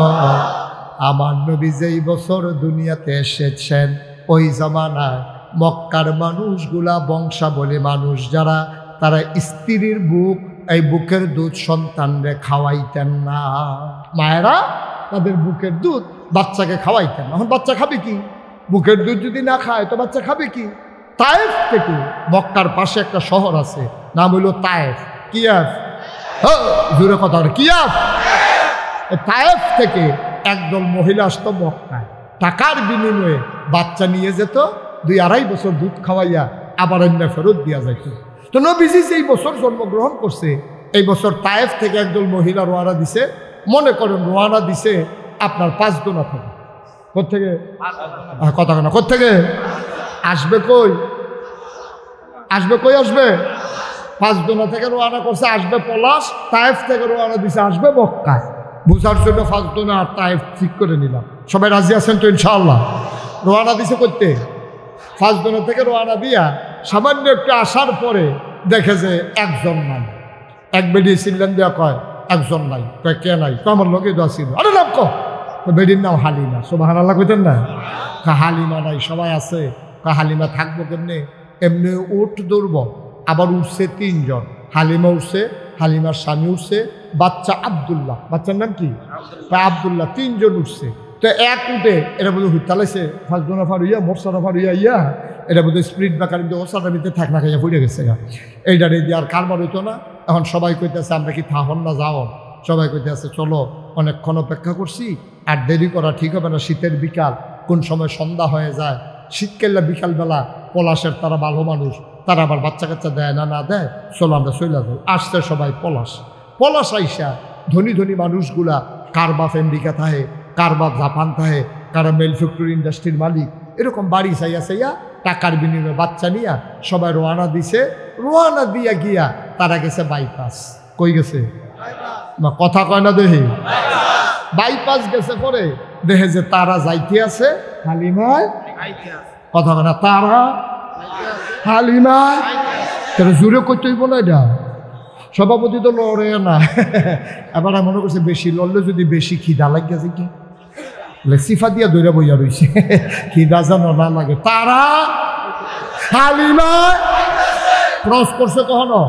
আমার নবী যেই বছর দুনিয়াতে এসেছেন, ওই জামানায় মক্কার মানুষগুলা বংশাবলী মানুষ যারা, তারা স্ত্রীর বুক, এই বুকের দুধ সন্তানরে খাওয়াইতেন না। মায়েরা তাদের বুকের দুধ বাচ্চাকে খাওয়াইতেন। এখন বাচ্চা খাবে কি? বুকের দুধ যদি না খায় তো বাচ্চা খাবে কি? তায়েফ থেকে, মক্কার পাশে একটা শহর আছে, নাম হইল তায়েফ। কিয়াফ, জোরে কথা, কিয়াফ। তায়েফ থেকে একদল মহিলা আসতো মক্কায়, টাকার বিনিময়ে বাচ্চা নিয়ে যেত, 2-2.5 বছর দুধ খাওয়াইয়া আবার অন্য ফেরত দিয়া যাইত। তো নবীজি এই বছর জন্মগ্রহণ করছে, এই বছর তায়েফ থেকে একদল মহিলা রোয়ানা দিছে। মনে করেন রোয়ানা দিছে আপনার 5 দোনা থেকে। কোথেকে? কথা কেন, কোথেকে আসবে? কই আসবে? কই আসবে? 5 দোনা থেকে রোয়ানা করছে, আসবে পলাশ। তায়েফ থেকে রোয়ানা দিছে, আসবে মক্কায়। বুঝার জন্য 5 দোনা আর তায়েফ ঠিক করে নিলাম। সবাই রাজি আছেন তো ইনশাআল্লাহ? রোয়ানা দিছে করতে 5 দোনা থেকে রোয়ানা দিয়া সামান্য একটু আসার পরে দেখে যে একজন নাই। এক বেডি ছিলেন দিয়া কয় একজন নাই। কয় কে নাই? তো আমার লোকে দোয়া ছিল। আরে নাম কো। বেডির নাম হালিমা। সুবহানাল্লাহ কইতেন না? হালিমা নাই, সবাই আছে। হালিমা থাকবো কেমনে? এমনি উঠ দৌড়ব। আবার উঠছে 3 জন। হালিমা উঠছে, হালিমার স্বামী উঠছে, বাচ্চা আব্দুল্লাহ। বাচ্চার নাম কি? আব্দুল্লাহ। 3 জন উঠছে। তো এক উঠে এটা বোধ হুইতালাইছে, 5 দোনা ফার হইয়া, মোরসাটা ফার হইয়া ইয়া, এটা বোধ স্প্রিট বাকার ওসাটার ভিতরে থাক না খাইয়া পড়ে গেছে। এইটারে দিয়ে আর কারবার হইতো না। এখন সবাই কইতেছে আমরা কি থাহন না যাও? সবাই কইতেছে চলো, অনেকক্ষণ অপেক্ষা করছি, আর দেরি করা ঠিক হবে না। শীতের বিকাল, কোন সময় সন্ধ্যা হয়ে যায়। শীতকালে বিকালবেলা পলাশের তারা ভালো মানুষ, তারা আবার বাচ্চা কাচ্চা দেয় না, না দেয়, চলো আমরা চলে যাই। আসছে সবাই পলাশ। পলাশ আইসা ধনী ধনী মানুষগুলা, কার বাপ আমেরিকা থাহে, কার বাপ জাপান থাহে, কারা মেল ফ্যাক্টরি ইন্ডাস্ট্রির মালিক, এরকম বাড়ি চাইয়া চাইয়া টাকার বিনিময়ে বাচ্চা নিয়া সবাই রোয়ানা দিছে। রোয়ানা দিয়া গিয়া তারা গেছে বাইপাস। কই গেছে? কথা কয় না দেখি। বাইপাস গেছে পরে দেখে যে তারা যাইতে আছে, হালিমায় কথা কয় না, তারা হালিমায়। তারা জোরে করতে হইব না, এটা সভাপতি তো লড়ে না। এবার মনে করছে বেশি লড়লে যদি বেশি খিদা লাগিয়েছে কি সিফা দিয়া দৈরা বইয়া রয়েছে, খিদা যেন না লাগে। তারা হালিমা ক্রস করছে কখনো?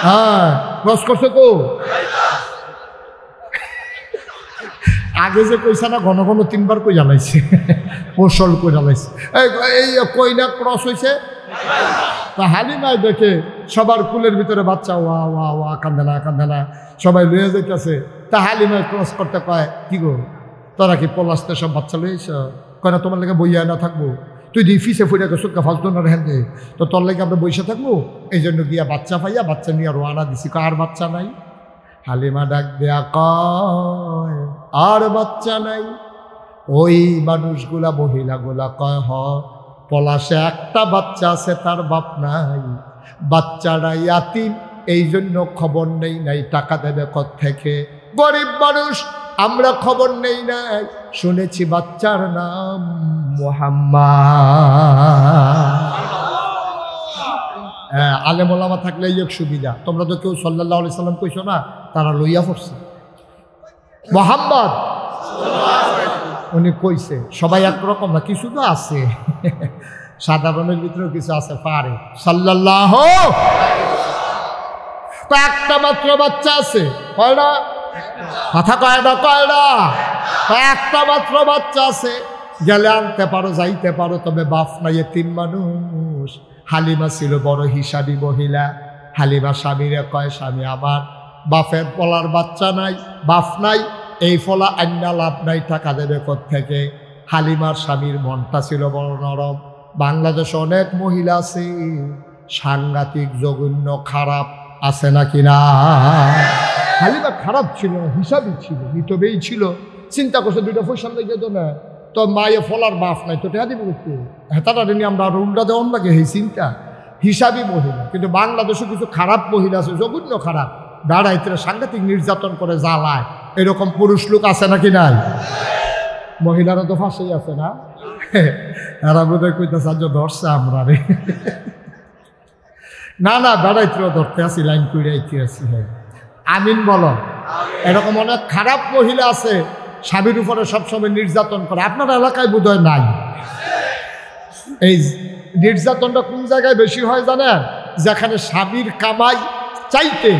হ্যাঁ, ক্রস করছে। কো আগে যে কইসা না, ঘন ঘন 3 বার কই জ্বালাইছে, কৌশল কই জ্বালাইছে। এই কই না ক্রস হয়েছে। তা হালিমায় দেখে সবার কুলের ভিতরে বাচ্চা, ওয়া ওয়া ওয়া, কান্দে না কান্দে না, সবাই লয়ে যাইতেছে। তা হালিমায় ক্রস করতে কয় কি গো, তোরা কি পলাশতে সব বাচ্চা লইছ? কয় না, তোমার লেগে বইয়া না থাকবো, তুই দি ফিসে ফুটে গেছো 5 দোনার হ্যান্ডে, তো তোর লেগে আমরা বইসা থাকবো। এই জন্য গিয়া বাচ্চা পাইয়া বাচ্চা নিয়ে রোয়ানা দিছি। আর বাচ্চা নাই। হালিমা ডাক দেয়া কয় আর বাচ্চা নাই। ওই মানুষগুলা মহিলাগুলা কয় হ, পলাশে একটা বাচ্চা আছে, তার বাপ নাই, বাচ্চারা ইয়াতিম, এই জন্য খবর নেই নাই। টাকা দেবে কোত্থেকে? গরিব মানুষ, আমরা খবর নেই নাই। শুনেছি বাচ্চার নাম মুহাম্মদ। আলেম ওলামা থাকলে এই এক সুবিধা। তোমরা তো কেউ সাল্লাল্লাহু আলাইহি সাল্লাম কইছো না, তারা লইয়া পড়ছে মুহাম্মদ। উনি কইছে। সবাই একরকম না, কিছু তো আছে সাধারণের ভিতরেও কিছু আছে, পারে সাল্লাল্লাহু। একটা মাত্র বাচ্চা আছে, কয়টা কথা কয় না, কয়টা? একটা মাত্র বাচ্চা আছে। গেলে আনতে পারো, যাইতে পারো, তবে বাপ নাই, এতিম মানুষ। হালিমা ছিল বড় হিসাবী মহিলা। হালিমা স্বামীরে কয়, স্বামী আমার বাপের পলার বাচ্চা নাই, বাপ নাই, এই ফলা আন্না লাভ নাই, টাকা দেবে কোত্থেকে? হালিমার স্বামীর মনটা ছিল বড় নরম। বাংলাদেশে অনেক মহিলা আছে সাংঘাতিক জঘন্য খারাপ, আছে নাকি না? হালিমা খারাপ ছিল না, হিসাবই ছিল, মিতবেই ছিল। চিন্তা করছে 2টা পয়সা লেগে তো না, তো মায়ে ফলার বাপ নাই, তো টেহা দিব করতে হেতাটা নিয়ে আমরা আরো উল্টা দেওয়ান লাগে। এই চিন্তা হিসাবী মহিলা। কিন্তু বাংলাদেশে কিছু খারাপ মহিলা আছে, জঘন্য খারাপ, দাঁড়াইতে সাংঘাতিক নির্যাতন করে জ্বালায়। এরকম পুরুষ লোক আছে নাকি নাই? মহিলারা তো ফাঁসেই আছে না? এরা বোধ হয় কইতেছে আজ ধরছে আমরা রে। না না, বেড়াইতেও ধরতে আসি, লাইন করে আইতে আসি। হ্যাঁ, আমিন বলো। এরকম অনেক খারাপ মহিলা আছে, স্বামীর উপরে সবসময় নির্যাতন করে। আপনার এলাকায় বোধ হয় নাই। এই নির্যাতনটা কোন জায়গায় বেশি হয় জানেন? যেখানে স্বামীর কামাই চাইতে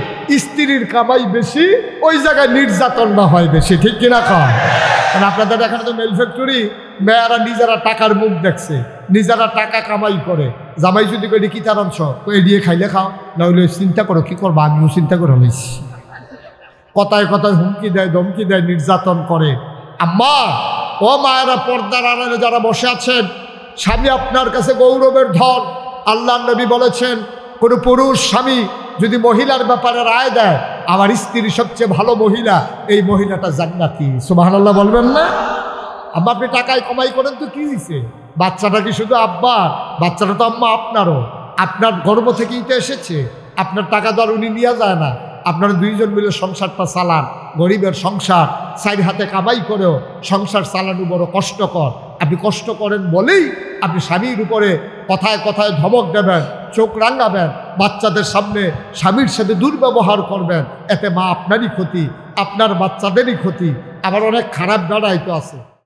স্ত্রীর কামাই বেশি, ওই জায়গায় নির্যাতনটা হয় বেশি, ঠিক কিনা কম? কারণ আপনাদের এখানে তো মেল ফ্যাক্টরি, মেয়েরা নিজেরা টাকার মুখ দেখছে, নিজেরা টাকা কামাই করে, জামাই যদি কই কি তার অংশ এড়িয়ে খাইলে খাও, নইলে চিন্তা করো কি করবো, আমিও চিন্তা করে লইছি। কথায় কথায় হুমকি দেয়, ধমকি দেয়, নির্যাতন করে। আম্মা ও মায়েরা, পর্দার আড়ালে যারা বসে আছেন, স্বামী আপনার কাছে গৌরবের ধন। আল্লাহর নবী বলেছেন, কোনো পুরুষ স্বামী যদি মহিলার ব্যাপারে রায় দেয়, আমার স্ত্রী সবচেয়ে ভালো মহিলা, এই মহিলাটা জান্নাতি। সুবহানাল্লাহ বলবেন না? আম্মা আপনি টাকায় কমাই করেন তো কি হয়েছে? বাচ্চাটা কি শুধু আব্বার? বাচ্চাটা তো আম্মা আপনারও, আপনার গর্ভ থেকেই তো এসেছে। আপনার টাকা তো আর উনি নিয়ে যায় না। আপনারা দুইজন মিলে সংসারটা চালান। গরিবের সংসার, সাইড হাতে কামাই করেও সংসার চালানো বড় কষ্টকর। আপনি কষ্ট করেন বলেই আপনি স্বামীর উপরে কথায় কথায় ধমক দেবেন, চোখ রাঙাবেন, বাচ্চাদের সামনে স্বামীর সাথে দুর্ব্যবহার করবেন। এতে মা আপনারই ক্ষতি, আপনার বাচ্চাদেরই ক্ষতি। আবার অনেক খারাপ বেড়াই তো আছে।